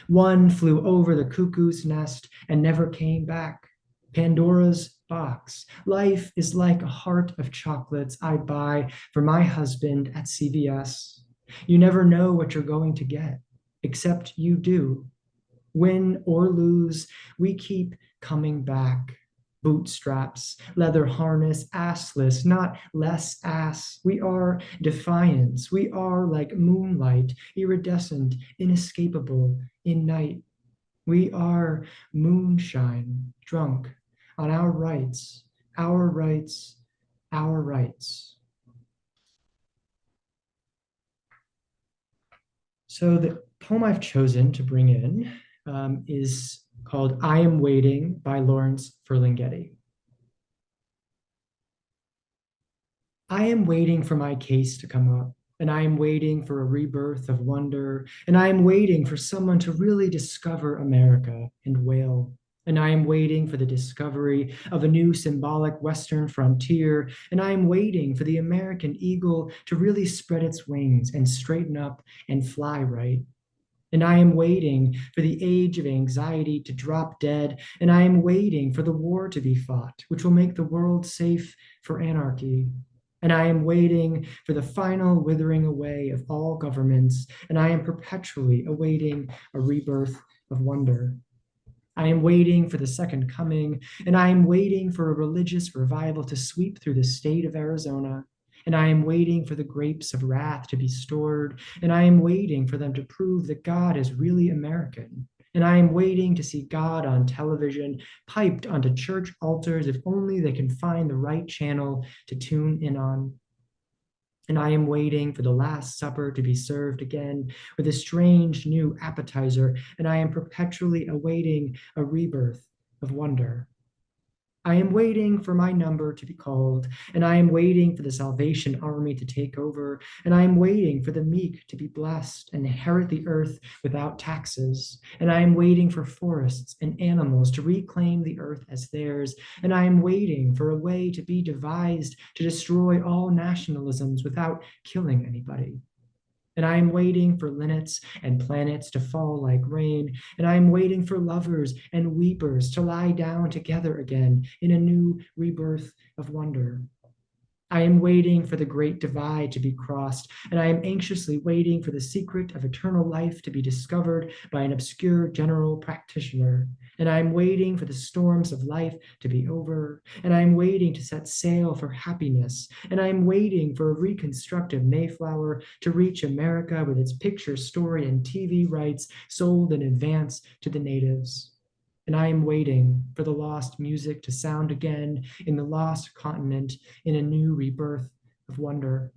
One flew over the cuckoo's nest and never came back. Pandora's box. Life is like a heart of chocolates I'd buy for my husband at CVS. You never know what you're going to get, except you do. Win or lose, we keep coming back. Bootstraps, leather harness, assless, not less ass. We are defiance. We are like moonlight, iridescent, inescapable in night. We are moonshine, drunk on our rights, our rights, our rights. So the poem I've chosen to bring in is called I Am Waiting by Lawrence Ferlinghetti. I am waiting for my case to come up, and I am waiting for a rebirth of wonder, and I am waiting for someone to really discover America and wail. And I am waiting for the discovery of a new symbolic Western frontier, and I am waiting for the American eagle to really spread its wings and straighten up and fly right. And I am waiting for the age of anxiety to drop dead, and I am waiting for the war to be fought, which will make the world safe for anarchy. And I am waiting for the final withering away of all governments, and I am perpetually awaiting a rebirth of wonder. I am waiting for the second coming, and I am waiting for a religious revival to sweep through the state of Arizona. And I am waiting for the grapes of wrath to be stored, and I am waiting for them to prove that God is really American. And I am waiting to see God on television, piped onto church altars, if only they can find the right channel to tune in on. And I am waiting for the Last Supper to be served again with a strange new appetizer, and I am perpetually awaiting a rebirth of wonder. I am waiting for my number to be called, and I am waiting for the Salvation Army to take over, and I am waiting for the meek to be blessed and inherit the earth without taxes, and I am waiting for forests and animals to reclaim the earth as theirs, and I am waiting for a way to be devised to destroy all nationalisms without killing anybody. And I am waiting for linnets and planets to fall like rain. And I am waiting for lovers and weepers to lie down together again in a new rebirth of wonder. I am waiting for the great divide to be crossed, and I am anxiously waiting for the secret of eternal life to be discovered by an obscure general practitioner. And I am waiting for the storms of life to be over, and I am waiting to set sail for happiness, and I am waiting for a reconstructive Mayflower to reach America with its picture story and TV rights sold in advance to the natives. And I am waiting for the lost music to sound again in the lost continent in a new rebirth of wonder.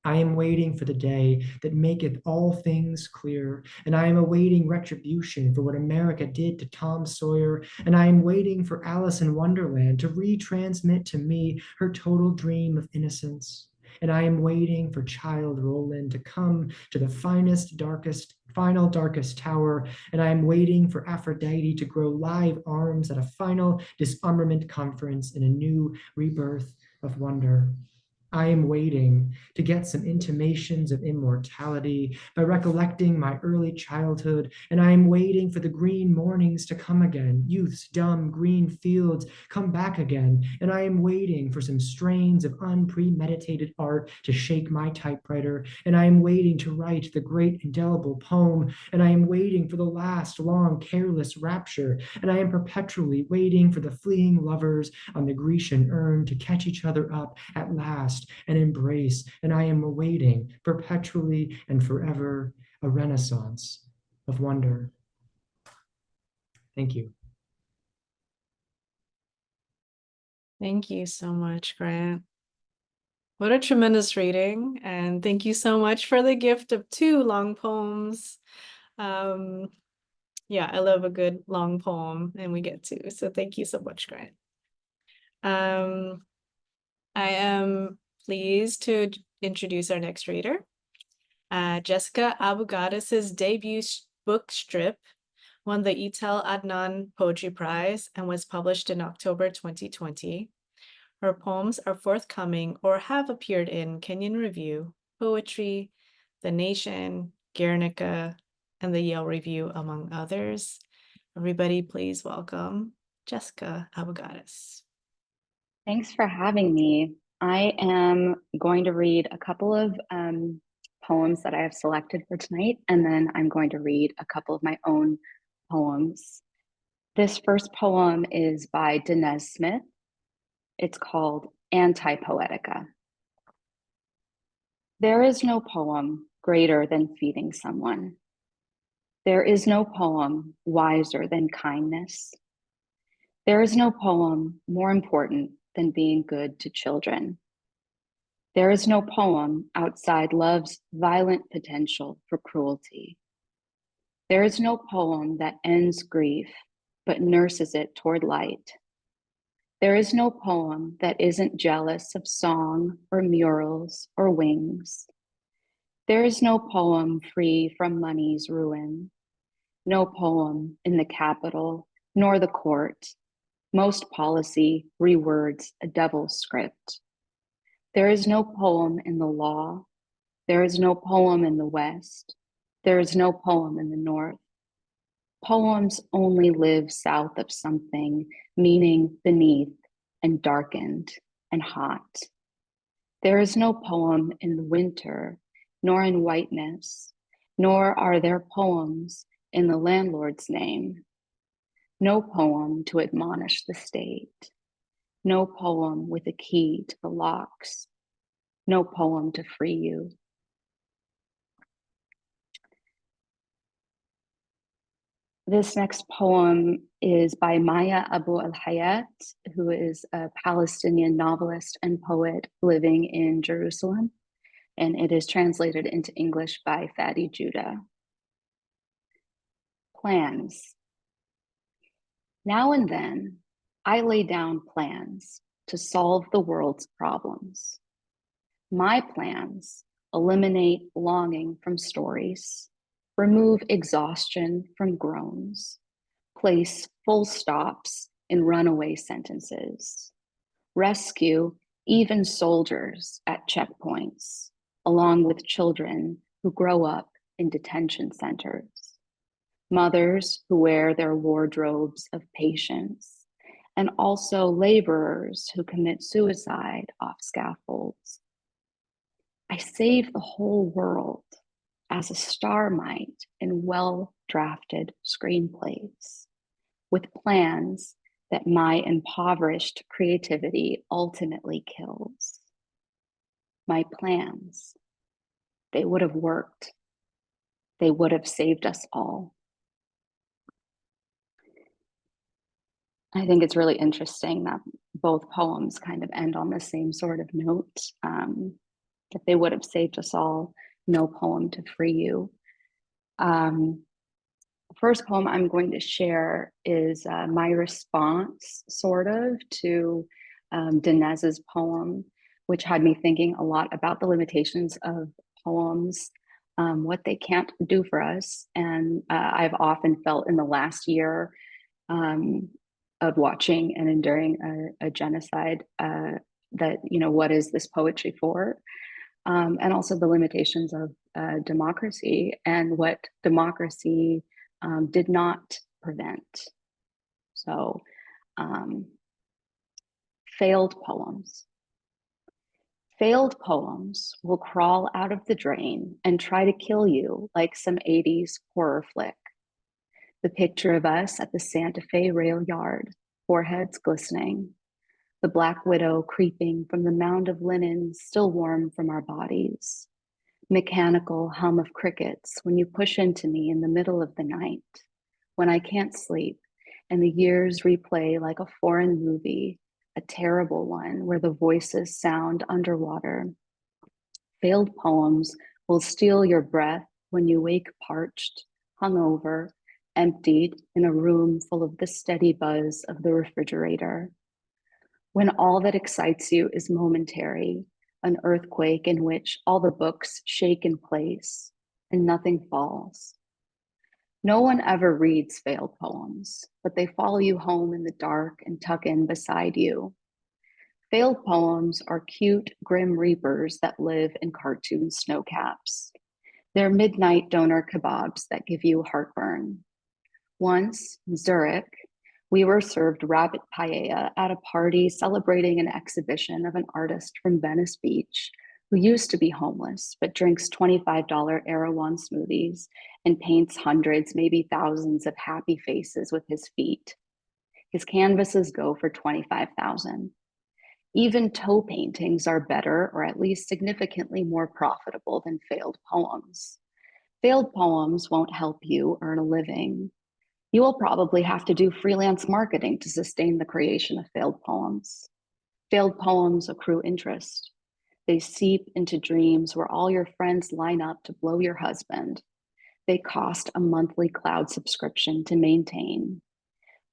I am waiting for the day that maketh all things clear, and I am awaiting retribution for what America did to Tom Sawyer, and I am waiting for Alice in Wonderland to retransmit to me her total dream of innocence. And I am waiting for child Roland to come to the final darkest tower, and I am waiting for Aphrodite to grow live arms at a final disarmament conference in a new rebirth of wonder. I am waiting to get some intimations of immortality by recollecting my early childhood, and I am waiting for the green mornings to come again, youth's dumb green fields come back again, and I am waiting for some strains of unpremeditated art to shake my typewriter, and I am waiting to write the great indelible poem, and I am waiting for the last long careless rapture, and I am perpetually waiting for the fleeing lovers on the Grecian urn to catch each other up at last and embrace, and I am awaiting perpetually and forever a renaissance of wonder. Thank you. Thank you so much, Grant. What a tremendous reading, and thank you so much for the gift of 2 long poems. Yeah, I love a good long poem, and we get 2, so thank you so much, Grant. I am pleased to introduce our next reader. Jessica Abughattas' debut book strip won the Ital Adnan Poetry Prize and was published in October 2020. Her poems are forthcoming or have appeared in Kenyon Review, Poetry, The Nation, Guernica, and the Yale Review, among others. Everybody, please welcome Jessica Abughattas. Thanks for having me. I am going to read a couple of poems that I have selected for tonight, and then I'm going to read a couple of my own poems. This first poem is by Dinez Smith. It's called Anti-Poetica. There is no poem greater than feeding someone. There is no poem wiser than kindness. There is no poem more important than being good to children. There is no poem outside love's violent potential for cruelty. There is no poem that ends grief, but nurses it toward light. There is no poem that isn't jealous of song or murals or wings. There is no poem free from money's ruin. No poem in the capital, nor the court. Most policy rewords a devil's script. There is no poem in the law. There is no poem in the West. There is no poem in the North. Poems only live south of something, meaning beneath and darkened and hot. There is no poem in the winter, nor in whiteness, nor are there poems in the landlord's name. No poem to admonish the state. No poem with a key to the locks. No poem to free you. This next poem is by Maya Abu al-Hayat, who is a Palestinian novelist and poet living in Jerusalem, and it is translated into English by Fadi Judah. Plans. Now and then, I lay down plans to solve the world's problems. My plans eliminate longing from stories, remove exhaustion from groans, place full stops in runaway sentences, rescue even soldiers at checkpoints, along with children who grow up in detention centers, mothers who wear their wardrobes of patience, and also laborers who commit suicide off scaffolds. I save the whole world as a star might in well-drafted screenplays, with plans that my impoverished creativity ultimately kills. My plans, they would have worked. They would have saved us all. I think it's really interesting that both poems kind of end on the same sort of note. If they would have saved us all, no poem to free you. The first poem I'm going to share is my response, sort of, to Dinez's poem, which had me thinking a lot about the limitations of poems, what they can't do for us. And I've often felt in the last year of watching and enduring a genocide that, what is this poetry for? And also the limitations of democracy and what democracy did not prevent. So, failed poems. Failed poems will crawl out of the drain and try to kill you like some 80s horror flick. The picture of us at the Santa Fe rail yard, foreheads glistening, the black widow creeping from the mound of linen still warm from our bodies, mechanical hum of crickets when you push into me in the middle of the night, when I can't sleep and the years replay like a foreign movie, a terrible one where the voices sound underwater. Failed poems will steal your breath when you wake parched, hungover, emptied in a room full of the steady buzz of the refrigerator. When all that excites you is momentary, an earthquake in which all the books shake in place and nothing falls. No one ever reads failed poems, but they follow you home in the dark and tuck in beside you. Failed poems are cute, grim reapers that live in cartoon snowcaps. They're midnight doner kebabs that give you heartburn. Once, in Zurich, we were served rabbit paella at a party celebrating an exhibition of an artist from Venice Beach who used to be homeless, but drinks $25 Erewhon smoothies and paints hundreds, maybe thousands of happy faces with his feet. His canvases go for $25,000. Even toe paintings are better, or at least significantly more profitable than failed poems. Failed poems won't help you earn a living. You will probably have to do freelance marketing to sustain the creation of failed poems. Failed poems accrue interest. They seep into dreams where all your friends line up to blow your husband. They cost a monthly cloud subscription to maintain.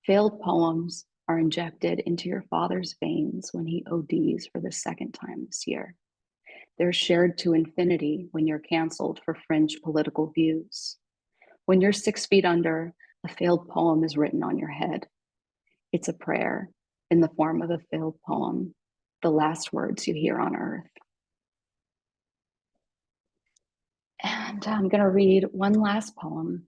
Failed poems are injected into your father's veins when he ODs for the second time this year. They're shared to infinity when you're canceled for fringe political views. When you're 6 feet under, a failed poem is written on your head. It's a prayer in the form of a failed poem, the last words you hear on earth. And I'm going to read one last poem.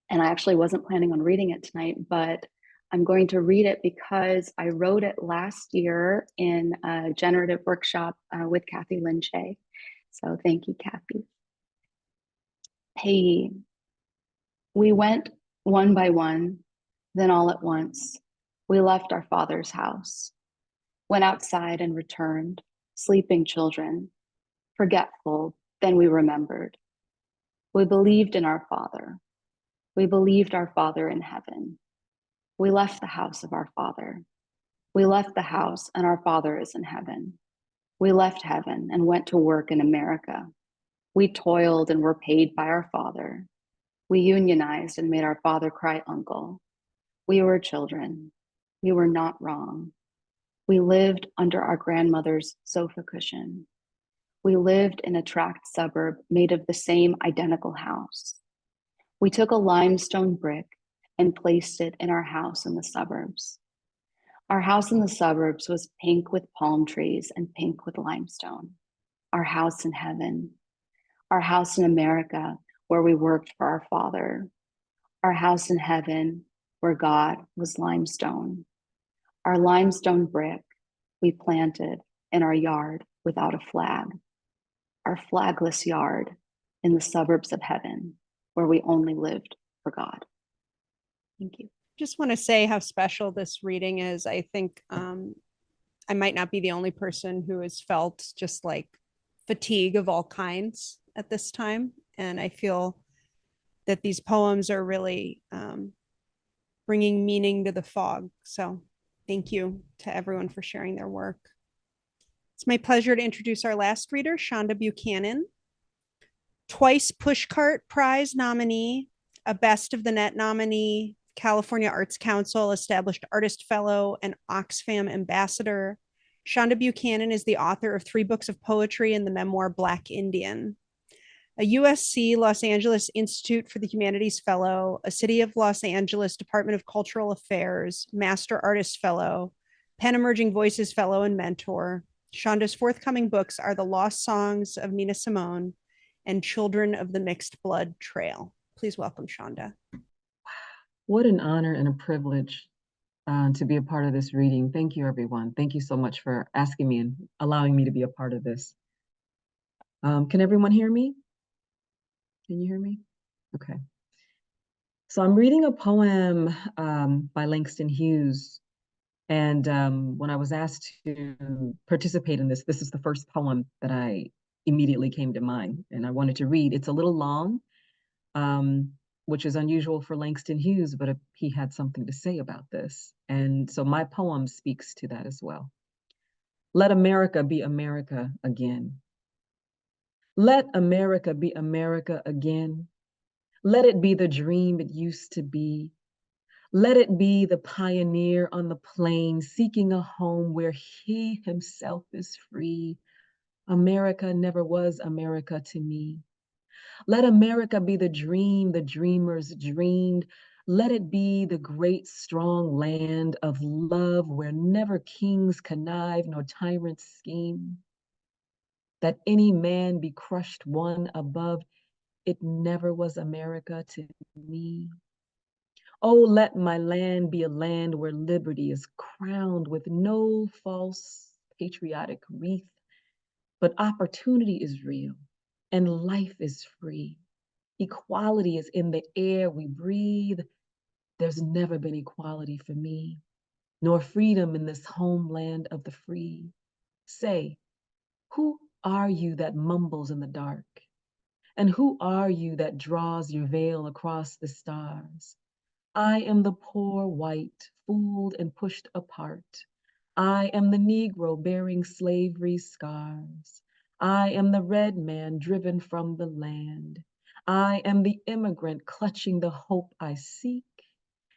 And I actually wasn't planning on reading it tonight, but I'm going to read it because I wrote it last year in a generative workshop with Cathy Lin. So thank you, Cathy. Hey, we went one by one, then all at once. We left our father's house, went outside and returned, sleeping children, forgetful, then we remembered. We believed in our Father. We believed our Father in heaven. We left the house of our Father. We left the house and our Father is in heaven. We left heaven and went to work in America. We toiled and were paid by our Father. We unionized and made our Father cry uncle. We were children. We were not wrong. We lived under our grandmother's sofa cushion. We lived in a tract suburb made of the same identical house. We took a limestone brick and placed it in our house in the suburbs. Our house in the suburbs was pink with palm trees and pink with limestone. Our house in heaven. Our house in America where we worked for our Father. Our house in heaven where God was limestone. Our limestone brick we planted in our yard without a flag. Our flagless yard in the suburbs of heaven where we only lived for God. Thank you. Just want to say how special this reading is. I think I might not be the only person who has felt just like fatigue of all kinds at this time. And I feel that these poems are really bringing meaning to the fog. So thank you to everyone for sharing their work. It's my pleasure to introduce our last reader, Shonda Buchanan. Twice Pushcart Prize nominee, a Best of the Net nominee, California Arts Council established artist fellow, and Oxfam ambassador. Shonda Buchanan is the author of 3 books of poetry and the memoir Black Indian. A USC Los Angeles Institute for the Humanities Fellow, a City of Los Angeles Department of Cultural Affairs, Master Artist Fellow, Penn Emerging Voices Fellow and mentor. Shonda's forthcoming books are The Lost Songs of Nina Simone and Children of the Mixed Blood Trail. Please welcome Shonda. What an honor and a privilege to be a part of this reading. Thank you, everyone. Thank you so much for asking me and allowing me to be a part of this. Can everyone hear me? Can you hear me? Okay. So I'm reading a poem by Langston Hughes. And when I was asked to participate in this is the first poem that I immediately came to mind and I wanted to read. It's a little long, which is unusual for Langston Hughes, but he had something to say about this. And so my poem speaks to that as well. Let America be America again. Let America be America again. Let it be the dream it used to be. Let it be the pioneer on the plain seeking a home where he himself is free. America never was America to me. Let America be the dream the dreamers dreamed. Let it be the great strong land of love where never kings connive nor tyrants scheme. That any man be crushed one above, it never was America to me. Oh, let my land be a land where liberty is crowned with no false patriotic wreath, but opportunity is real and life is free. Equality is in the air we breathe. there's never been equality for me, nor freedom in this homeland of the free. Say, who are you that mumbles in the dark? And who are you that draws your veil across the stars? I am the poor white, fooled and pushed apart. I am the Negro bearing slavery's scars. I am the red man driven from the land. I am the immigrant clutching the hope I seek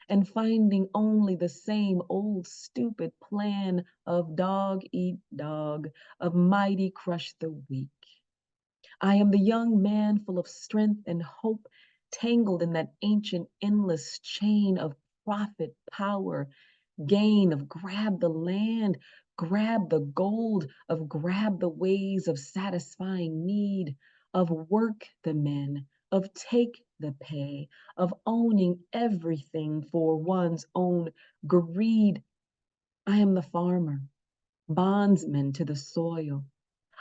and finding only the same old stupid plan of dog eat dog, of mighty crush the weak. I am the young man full of strength and hope, tangled in that ancient endless chain of profit, power, gain, of grab the land, grab the gold, of grab the ways of satisfying need, of work the men, of take the pay, of owning everything for one's own greed. I am the farmer, bondsman to the soil.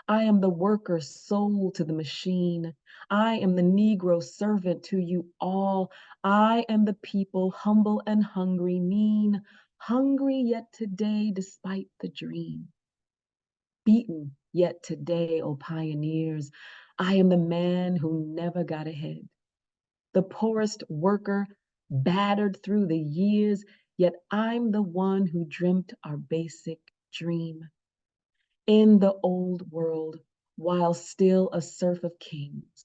I am the worker sold to the machine. I am the Negro servant to you all. I am the people, humble and hungry, mean, hungry yet today despite the dream. Beaten yet today, O pioneers, I am the man who never got ahead. The poorest worker, battered through the years, yet I'm the one who dreamt our basic dream. In the old world, while still a serf of kings,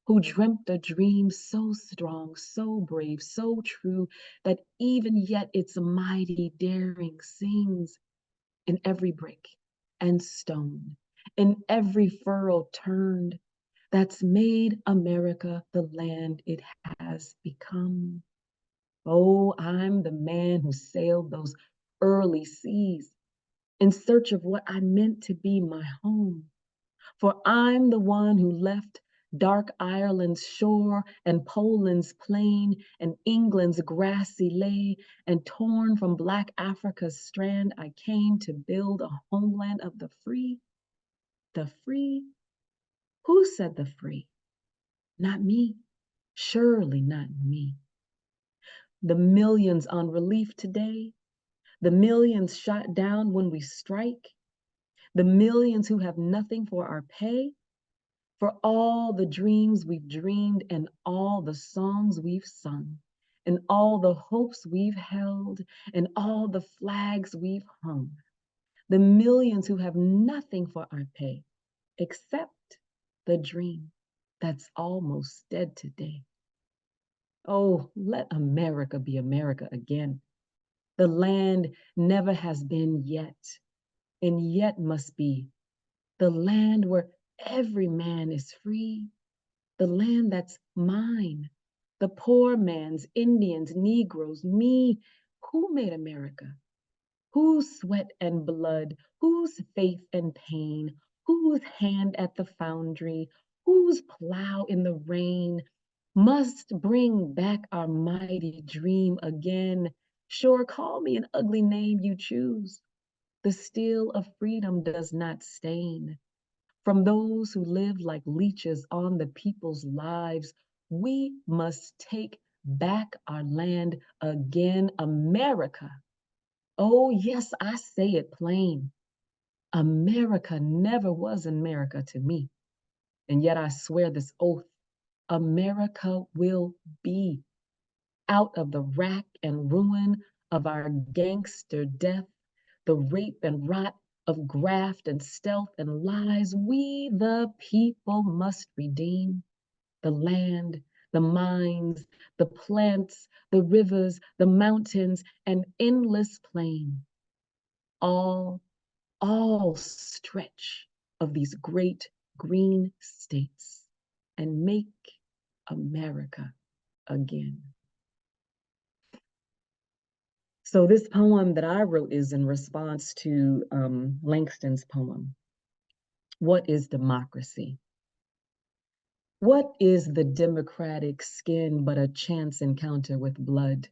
who dreamt a dream so strong, so brave, so true, that even yet its mighty daring sings in every brick and stone, in every furrow turned, that's made America the land it has become. Oh, I'm the man who sailed those early seas in search of what I meant to be my home. For I'm the one who left dark Ireland's shore and Poland's plain and England's grassy lay, and torn from Black Africa's strand, I came to build a homeland of the free. The free? Who said the free? Not me. Surely not me. The millions on relief today, the millions shot down when we strike, the millions who have nothing for our pay, for all the dreams we've dreamed and all the songs we've sung, and all the hopes we've held, and all the flags we've hung, the millions who have nothing for our pay, except the dream that's almost dead today. Oh, let America be America again. The land never has been yet, and yet must be. The land where every man is free, the land that's mine, the poor man's, Indians, Negroes, me. Who made America? Whose sweat and blood, whose faith and pain, whose hand at the foundry, whose plow in the rain must bring back our mighty dream again? Sure, call me an ugly name you choose. The steel of freedom does not stain. From those who live like leeches on the people's lives, we must take back our land again, America. Oh, yes, I say it plain. America never was America to me. And yet I swear this oath, America will be. Out of the rack and ruin of our gangster death, the rape and rot of graft and stealth and lies, we the people must redeem the land, the mines, the plants, the rivers, the mountains, and endless plain. All stretch of these great green states and make America again. So this poem that I wrote is in response to Langston's poem, What is Democracy? What is the democratic skin but a chance encounter with blood?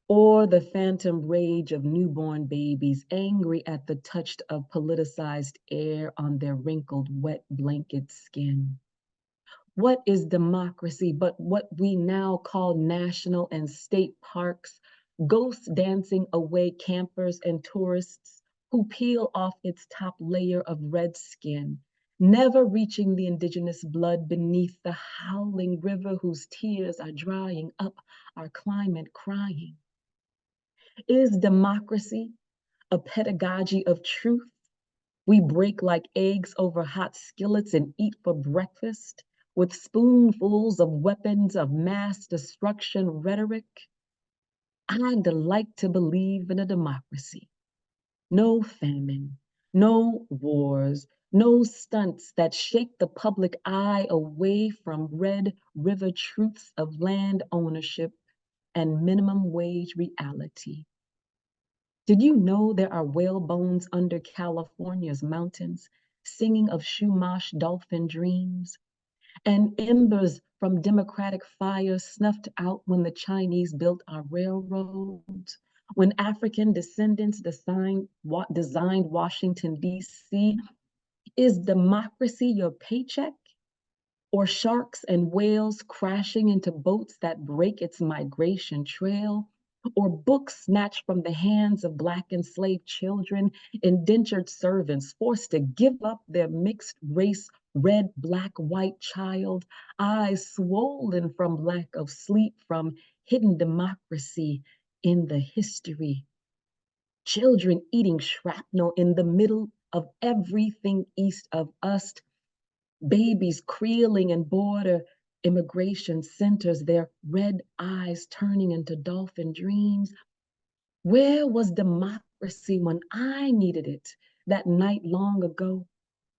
Or the phantom rage of newborn babies angry at the touch of politicized air on their wrinkled, wet blanket skin? What is democracy but what we now call national and state parks, ghosts dancing away campers and tourists who peel off its top layer of red skin, never reaching the indigenous blood beneath the howling river whose tears are drying up our climate crying? Is democracy a pedagogy of truth we break like eggs over hot skillets and eat for breakfast with spoonfuls of weapons of mass destruction rhetoric? I'd like to believe in a democracy. No famine, no wars, no stunts that shake the public eye away from Red River truths of land ownership and minimum wage reality. Did you know there are whale bones under California's mountains, singing of Chumash dolphin dreams, and embers from democratic fire snuffed out when the Chinese built our railroads, when African descendants designed Washington, D.C.? Is democracy your paycheck? Or sharks and whales crashing into boats that break its migration trail? Or books snatched from the hands of Black enslaved children, indentured servants forced to give up their mixed race, red, Black, white child, eyes swollen from lack of sleep, from hidden democracy in the history? Children eating shrapnel in the middle of everything east of us, babies creeling in border immigration centers, their red eyes turning into dolphin dreams. Where was democracy when I needed it that night long ago,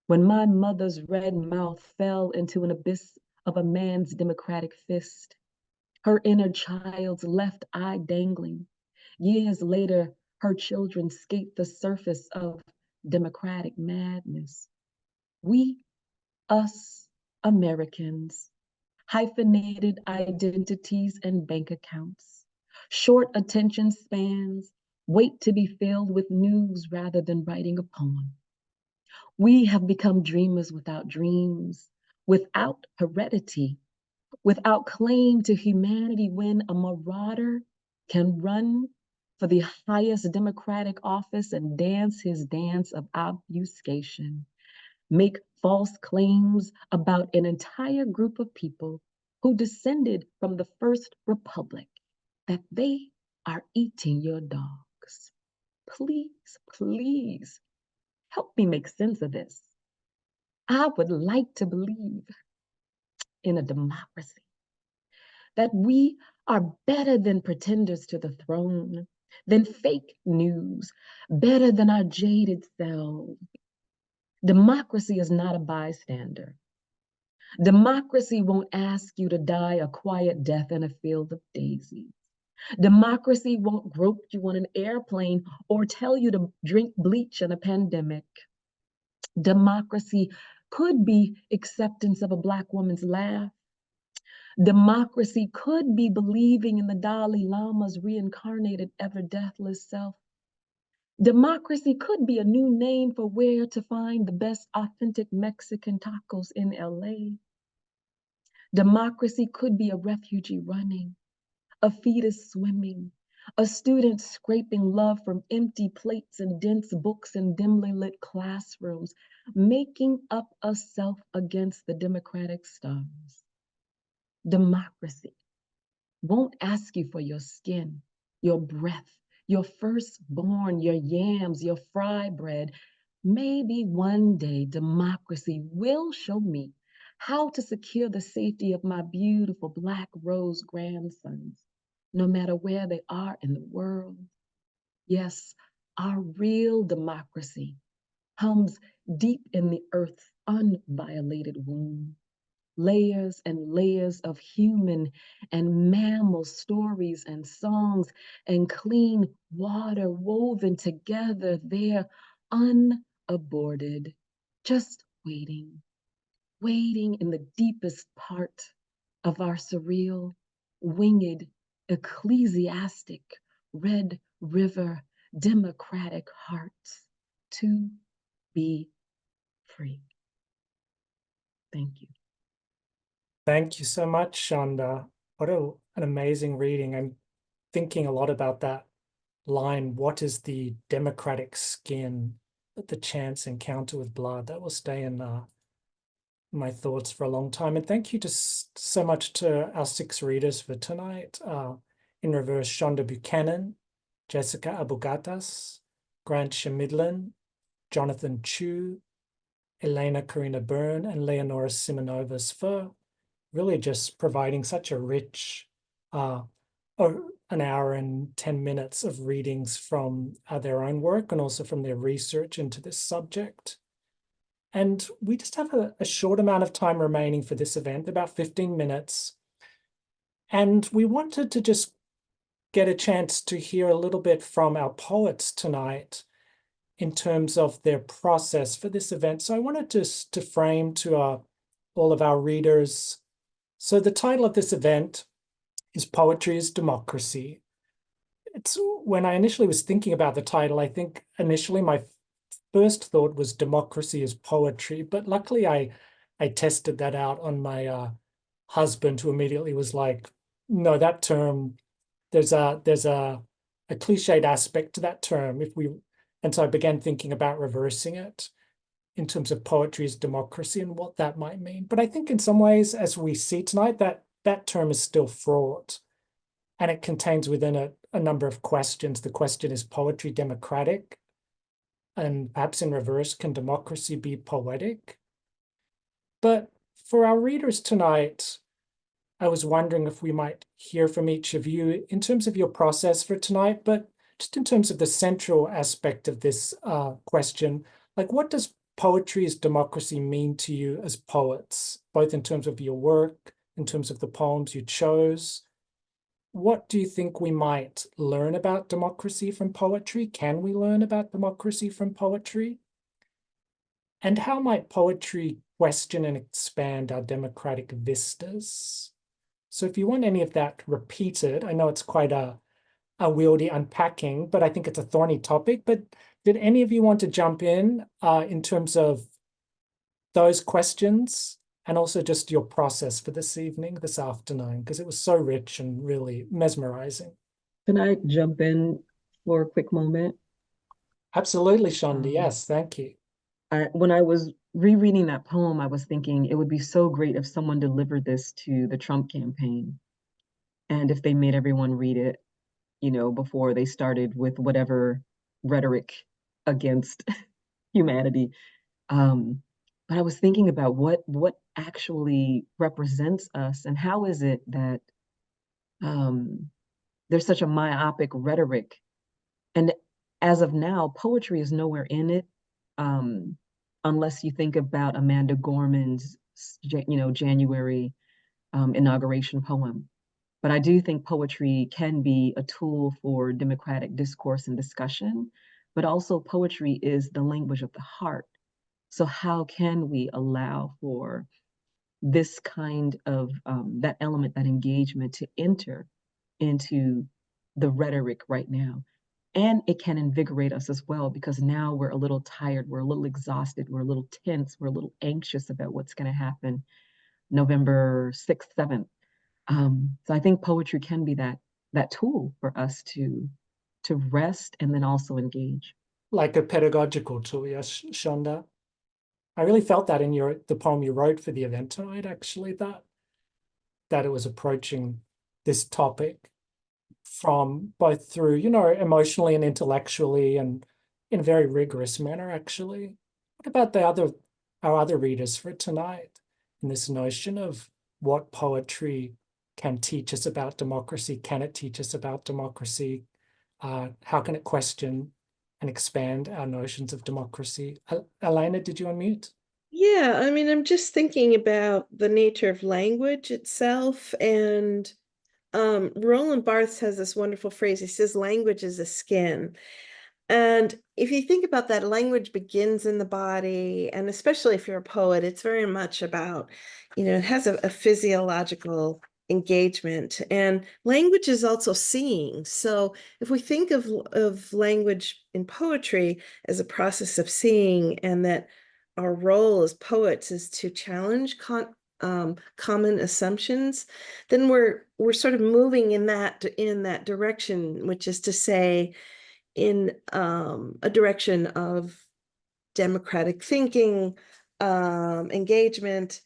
when my mother's red mouth fell into an abyss of a man's democratic fist, her inner child's left eye dangling? Years later, her children skate the surface of democratic madness. We, us Americans, hyphenated identities and bank accounts, short attention spans, wait to be filled with news rather than writing a poem. We have become dreamers without dreams, without heredity, without claim to humanity, when a marauder can run for the highest democratic office and dance his dance of obfuscation, make false claims about an entire group of people who descended from the first republic, that they are eating your dogs. Please, please, help me make sense of this. I would like to believe in a democracy, that we are better than pretenders to the throne, than fake news, better than our jaded selves. Democracy is not a bystander. Democracy won't ask you to die a quiet death in a field of daisies. Democracy won't grope you on an airplane or tell you to drink bleach in a pandemic. Democracy could be acceptance of a Black woman's laugh. Democracy could be believing in the Dalai Lama's reincarnated, ever deathless self. Democracy could be a new name for where to find the best authentic Mexican tacos in LA. Democracy could be a refugee running, a fetus swimming, a student scraping love from empty plates and dense books in dimly lit classrooms, making up a self against the democratic stars. Democracy won't ask you for your skin, your breath, your firstborn, your yams, your fry bread. Maybe one day democracy will show me how to secure the safety of my beautiful Black rose grandsons, no matter where they are in the world. Yes, our real democracy hums deep in the earth's unviolated womb. Layers and layers of human and mammal stories and songs and clean water woven together there, unaborted, just waiting, waiting in the deepest part of our surreal, winged, ecclesiastic, Red River democratic hearts to be free. Thank you. Thank you so much, Shonda. What an amazing reading. I'm thinking a lot about that line, what is the democratic skin, the chance encounter with blood. That will stay in my thoughts for a long time. And thank you so much to our 6 readers for tonight. In reverse, Shonda Buchanan, Jessica Abughattas, Grant Chemidlin, Jonathan Chou, Elena Karina Byrne, and Leonora Simonovis for really just providing such a rich an hour and 10 minutes of readings from their own work and also from their research into this subject. And we just have a short amount of time remaining for this event, about 15 minutes. And we wanted to just get a chance to hear a little bit from our poets tonight in terms of their process for this event. So I wanted to frame to all of our readers. So the title of this event is Poetry is Democracy. It's when I initially was thinking about the title, I think initially my first thought was democracy is poetry, but luckily I tested that out on my husband, who immediately was like, no, that term, there's a cliched aspect to that term. And so I began thinking about reversing it in terms of poetry is democracy and what that might mean. But I think in some ways, as we see tonight, that term is still fraught, and it contains within it a number of questions. The question, is poetry democratic? And perhaps in reverse, can democracy be poetic? But for our readers tonight, I was wondering if we might hear from each of you in terms of your process for tonight, but just in terms of the central aspect of this question, like what does poetry as democracy mean to you as poets, both in terms of your work, in terms of the poems you chose? What do you think we might learn about democracy from poetry? Can we learn about democracy from poetry? And how might poetry question and expand our democratic vistas? So if you want any of that repeated, I know it's quite a wieldy unpacking, but I think it's a thorny topic. But did any of you want to jump in terms of those questions and also just your process for this evening, this afternoon, because it was so rich and really mesmerizing? Can I jump in for a quick moment? Absolutely, Shonda. Yes, thank you. When I was rereading that poem, I was thinking it would be so great if someone delivered this to the Trump campaign, and if they made everyone read it, before they started with whatever rhetoric against humanity. But I was thinking about what actually represents us, and how is it that there's such a myopic rhetoric. And as of now, poetry is nowhere in it, unless you think about Amanda Gorman's, January inauguration poem. But I do think poetry can be a tool for democratic discourse and discussion, but also poetry is the language of the heart. So how can we allow for this kind of, that element, that engagement to enter into the rhetoric right now? And it can invigorate us as well, because now we're a little tired, we're a little exhausted, we're a little tense, we're a little anxious about what's going to happen November 6th, 7th. So I think poetry can be that tool for us to rest and then also engage. Like a pedagogical tool, yes, Shonda. I really felt that in the poem you wrote for the event tonight, actually, that it was approaching this topic from both through, emotionally and intellectually and in a very rigorous manner, actually. What about our other readers for tonight in this notion of what poetry can teach us about democracy? Can it teach us about democracy? How can it question and expand our notions of democracy? Elena, did you unmute? Yeah, I mean, I'm just thinking about the nature of language itself. And Roland Barthes has this wonderful phrase. He says, language is a skin. And if you think about that, language begins in the body. And especially if you're a poet, it's very much about, it has a physiological engagement. And language is also seeing. So if we think of language in poetry as a process of seeing, and that our role as poets is to challenge common assumptions, then we're sort of moving in that direction, which is to say, in a direction of democratic thinking, engagement.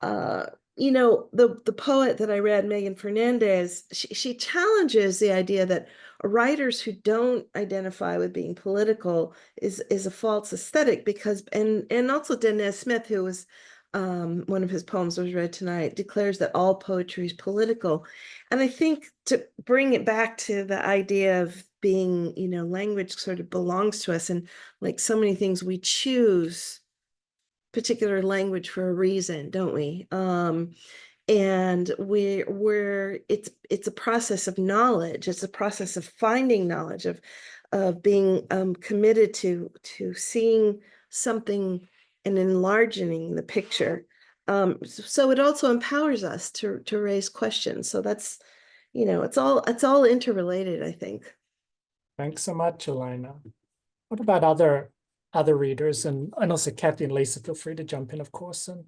The poet that I read, Megan Fernandez, she challenges the idea that writers who don't identify with being political is a false aesthetic, because and also Danez Smith, who was one of his poems was read tonight, declares that all poetry is political. And I think to bring it back to the idea of being, language sort of belongs to us, and like so many things, we choose particular language for a reason, don't we? And it's a process of knowledge. It's a process of finding knowledge, of being committed to seeing something and enlarging the picture. So it also empowers us to raise questions. So that's, it's all interrelated, I think. Thanks so much, Elena. What about other readers, and also Cathy and Lisa, feel free to jump in, of course, and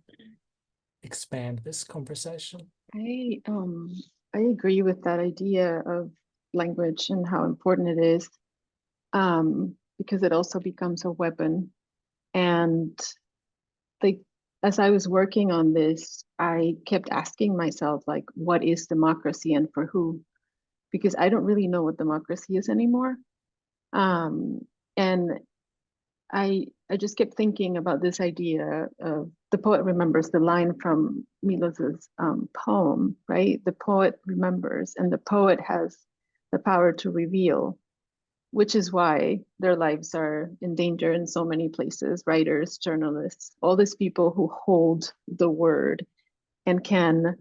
expand this conversation. I agree with that idea of language and how important it is, because it also becomes a weapon. And like, as I was working on this, I kept asking myself, like, what is democracy and for who? Because I don't really know what democracy is anymore. And I just kept thinking about this idea of the poet remembers, the line from Milos's poem, right? The poet remembers, and the poet has the power to reveal, which is why their lives are in danger in so many places. Writers, journalists, all these people who hold the word and can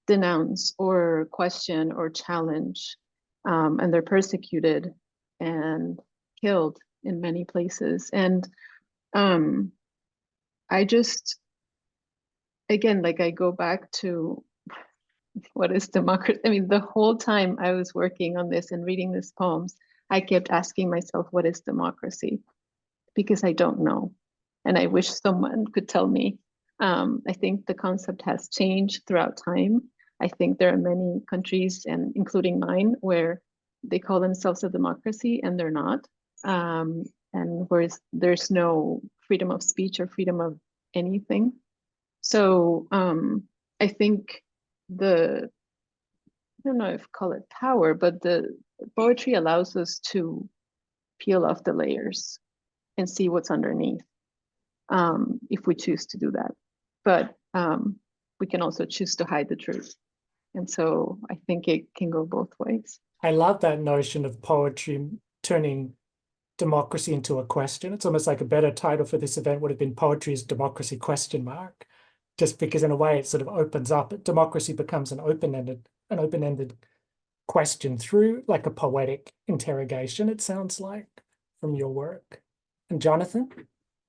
denounce or question or challenge, and they're persecuted and killed in many places. And I just, again, like, I go back to what is democracy? I mean, the whole time I was working on this and reading these poems, I kept asking myself, what is democracy? Because I don't know. And I wish someone could tell me. I think the concept has changed throughout time. I think there are many countries, and including mine, where they call themselves a democracy and they're not. And where there's no freedom of speech or freedom of anything. So I think I don't know if call it power, but the poetry allows us to peel off the layers and see what's underneath, if we choose to do that. But we can also choose to hide the truth. And so I think it can go both ways. I love that notion of poetry turning democracy into a question. It's almost like a better title for this event would have been Poetry's Democracy ? Just because in a way it sort of opens up. Democracy becomes an open-ended question through like a poetic interrogation, it sounds like, from your work. And Jonathan?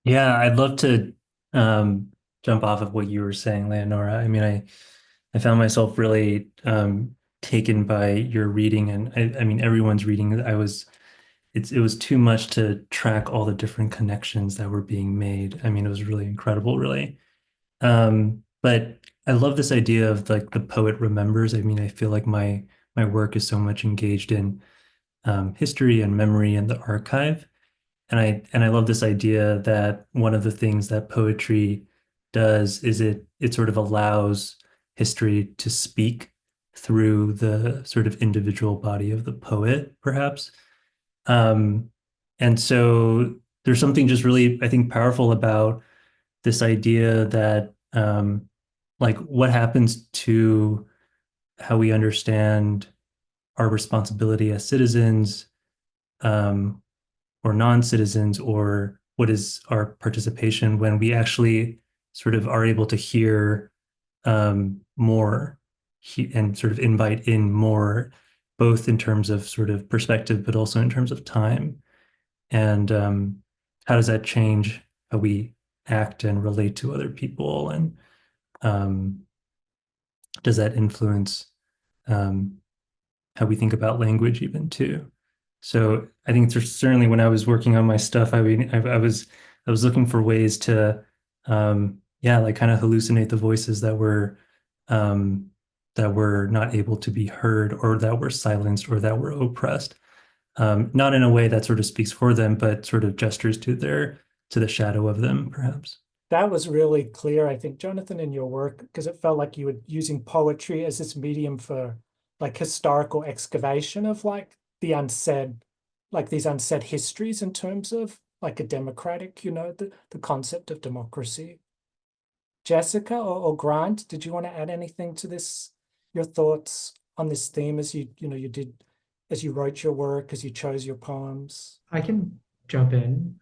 Yeah, I'd love to jump off of what you were saying, Leonora. I mean, I found myself really taken by your reading, and I mean everyone's reading. It was too much to track all the different connections that were being made. I mean, it was really incredible, really. But I love this idea of like the poet remembers. I mean, I feel like my work is so much engaged in history and memory and the archive. And I love this idea that one of the things that poetry does is it sort of allows history to speak through the sort of individual body of the poet, perhaps. And so there's something just really, I think, powerful about this idea that like what happens to how we understand our responsibility as citizens, or non-citizens, or what is our participation when we actually sort of are able to hear more and sort of invite in more, both in terms of sort of perspective, but also in terms of time. And how does that change how we act and relate to other people? And does that influence how we think about language even too? So I think there's certainly, when I was working on my stuff, I was looking for ways to yeah, like kind of hallucinate the voices that were not able to be heard, or that were silenced, or that were oppressed. Not in a way that sort of speaks for them, but sort of gestures to the shadow of them, perhaps. That was really clear, I think, Jonathan, in your work, because it felt like you were using poetry as this medium for like historical excavation of like the unsaid, like these unsaid histories in terms of like a democratic, the concept of democracy. Jessica or Grant, did you want to add anything to this? Your thoughts on this theme as you did, as you wrote your work, as you chose your poems? I can jump in.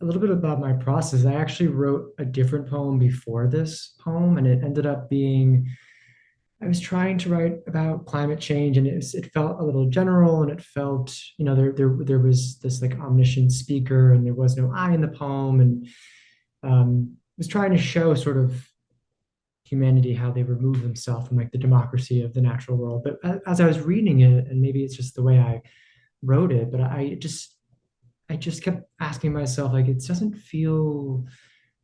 A little bit about my process. I actually wrote a different poem before this poem, and it ended up being, I was trying to write about climate change, and it felt a little general, and it felt, there was this like omniscient speaker, and there was no I in the poem, and was trying to show sort of humanity, how they remove themselves from like the democracy of the natural world. But as I was reading it, and maybe it's just the way I wrote it, but I just kept asking myself, like, it doesn't feel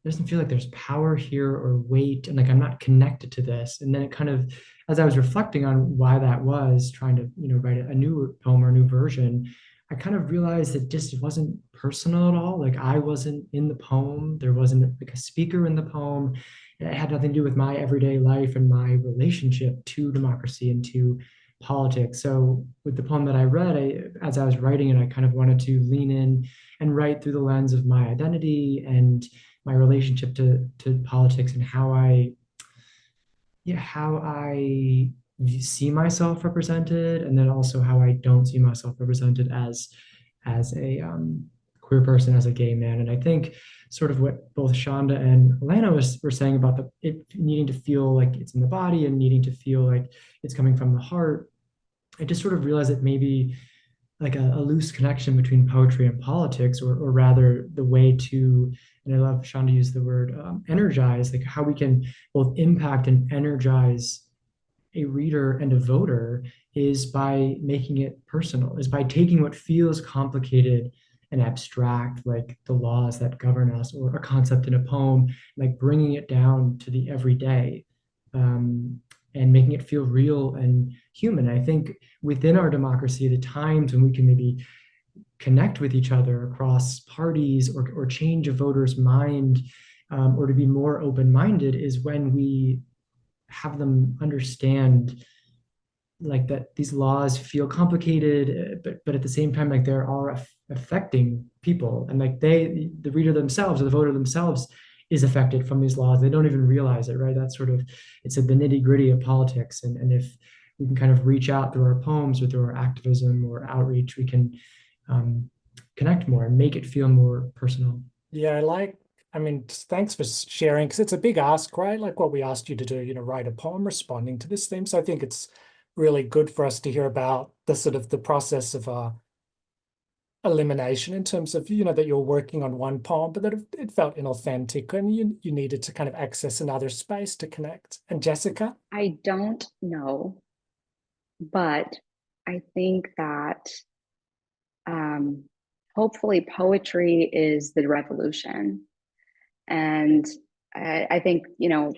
like there's power here or weight, and like I'm not connected to this. And then it kind of, as I was reflecting on why that was, trying to write a new poem or a new version, I kind of realized that just wasn't personal at all. Like I wasn't in the poem. There wasn't like a speaker in the poem. It had nothing to do with my everyday life and my relationship to democracy and to politics. So with the poem that I read, as I was writing it, I kind of wanted to lean in and write through the lens of my identity and my relationship to politics, and how I see myself represented, and then also how I don't see myself represented as a queer person, as a gay man. And I think sort of what both Shonda and Elena were saying about it needing to feel like it's in the body and needing to feel like it's coming from the heart. I just sort of realized that maybe like a loose connection between poetry and politics, or rather the way to, and I love Shonda used the word energize, like how we can both impact and energize a reader and a voter is by making it personal, is by taking what feels complicated and abstract, like the laws that govern us, or a concept in a poem, like bringing it down to the everyday, and making it feel real and human. I think within our democracy, the times when we can maybe connect with each other across parties, or change a voter's mind, or to be more open-minded, is when we have them understand like that these laws feel complicated, but at the same time, like there are affecting people, and like the reader themselves or the voter themselves is affected from these laws. They don't even realize it, right? That's sort of, it's the nitty-gritty of politics. And if we can kind of reach out through our poems or through our activism or outreach, we can connect more and make it feel more personal. Yeah, thanks for sharing, because it's a big ask, right? Like what we asked you to do, write a poem responding to this theme. So I think it's really good for us to hear about the sort of the process of elimination, in terms of, that you're working on one poem, but that it felt inauthentic, and you needed to kind of access another space to connect. And Jessica? I don't know, but I think that hopefully poetry is the revolution. And I think, in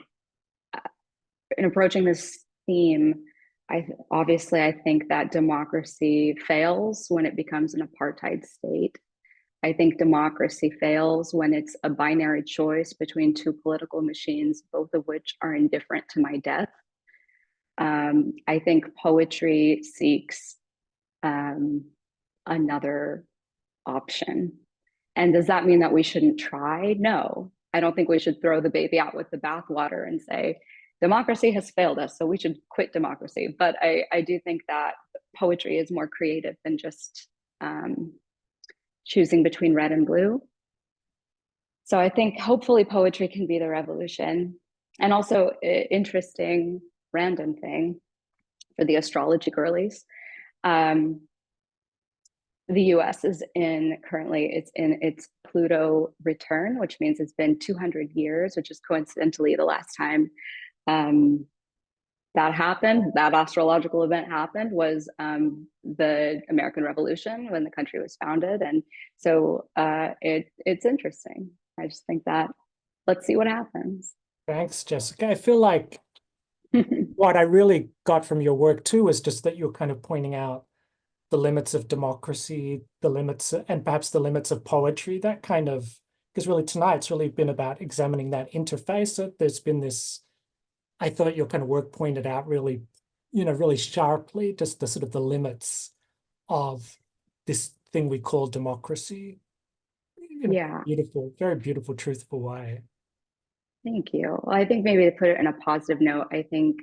approaching this theme, I think that democracy fails when it becomes an apartheid state. I think democracy fails when it's a binary choice between two political machines, both of which are indifferent to my death. I think poetry seeks another option. And does that mean that we shouldn't try? No, I don't think we should throw the baby out with the bathwater and say, democracy has failed us, so we should quit democracy. But I do think that poetry is more creative than just choosing between red and blue. So I think hopefully poetry can be the revolution. And also, interesting random thing for the astrology girlies. The US is currently in its Pluto return, which means it's been 200 years, which is coincidentally the last time that happened, that astrological event happened, was the American Revolution, when the country was founded. And so it's interesting. I just think that let's see what happens. Thanks, Jessica. I feel like what I really got from your work too was just that you're kind of pointing out the limits of democracy, the limits, and perhaps the limits of poetry, that kind of, because really tonight's really been about examining that interface. So there's been this, I thought your kind of work pointed out really, really sharply, just the sort of the limits of this thing we call democracy in Yeah. a beautiful, very beautiful, truthful way. Thank you. Well, I think maybe to put it in a positive note, I think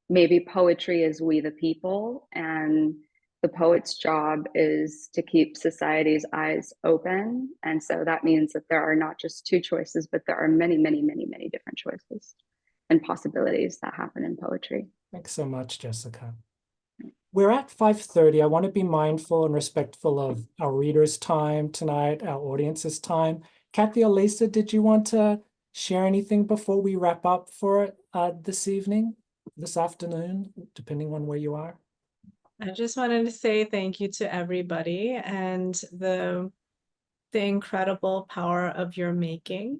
maybe poetry is we the people, and the poet's job is to keep society's eyes open. And so that means that there are not just two choices, but there are many, many, many, many different choices and possibilities that happen in poetry. Thanks so much, Jessica. We're at 5:30. I want to be mindful and respectful of our readers' time tonight, our audience's time. Cathy or Lisa, did you want to share anything before we wrap up for this evening, this afternoon, depending on where you are? I just wanted to say thank you to everybody and the incredible power of your making,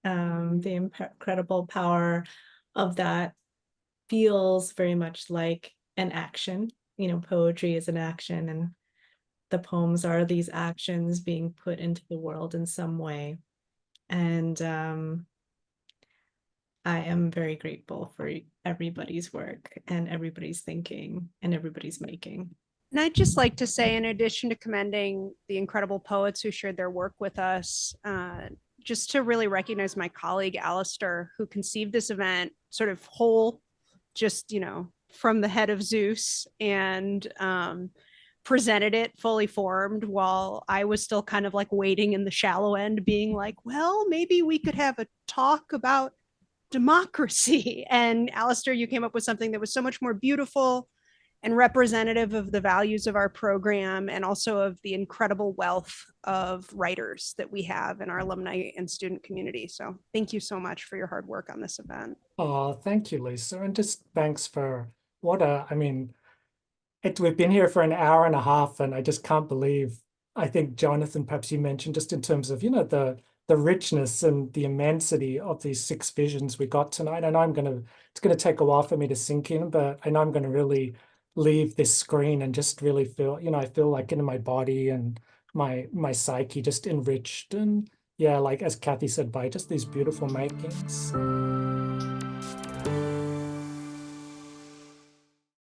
the incredible power of that feels very much like an action. Poetry is an action, and the poems are these actions being put into the world in some way. And I am very grateful for everybody's work and everybody's thinking and everybody's making. And I'd just like to say, in addition to commending the incredible poets who shared their work with us, just to really recognize my colleague, Alistair, who conceived this event sort of whole, just, from the head of Zeus, and presented it fully formed while I was still kind of like waiting in the shallow end, being like, well, maybe we could have a talk about democracy. And Alistair, you came up with something that was so much more beautiful and representative of the values of our program, and also of the incredible wealth of writers that we have in our alumni and student community. So thank you so much for your hard work on this event. Oh, thank you, Lisa. And just thanks for we've been here for an hour and a half, and I just can't believe, I think, Jonathan, perhaps you mentioned just in terms of, the richness and the immensity of these 6 visions we got tonight. And it's going to take a while for me to sink in, but I know I'm going to really leave this screen and just really feel, I feel like in my body and my psyche just enriched, and yeah, like as Cathy said, by just these beautiful makings.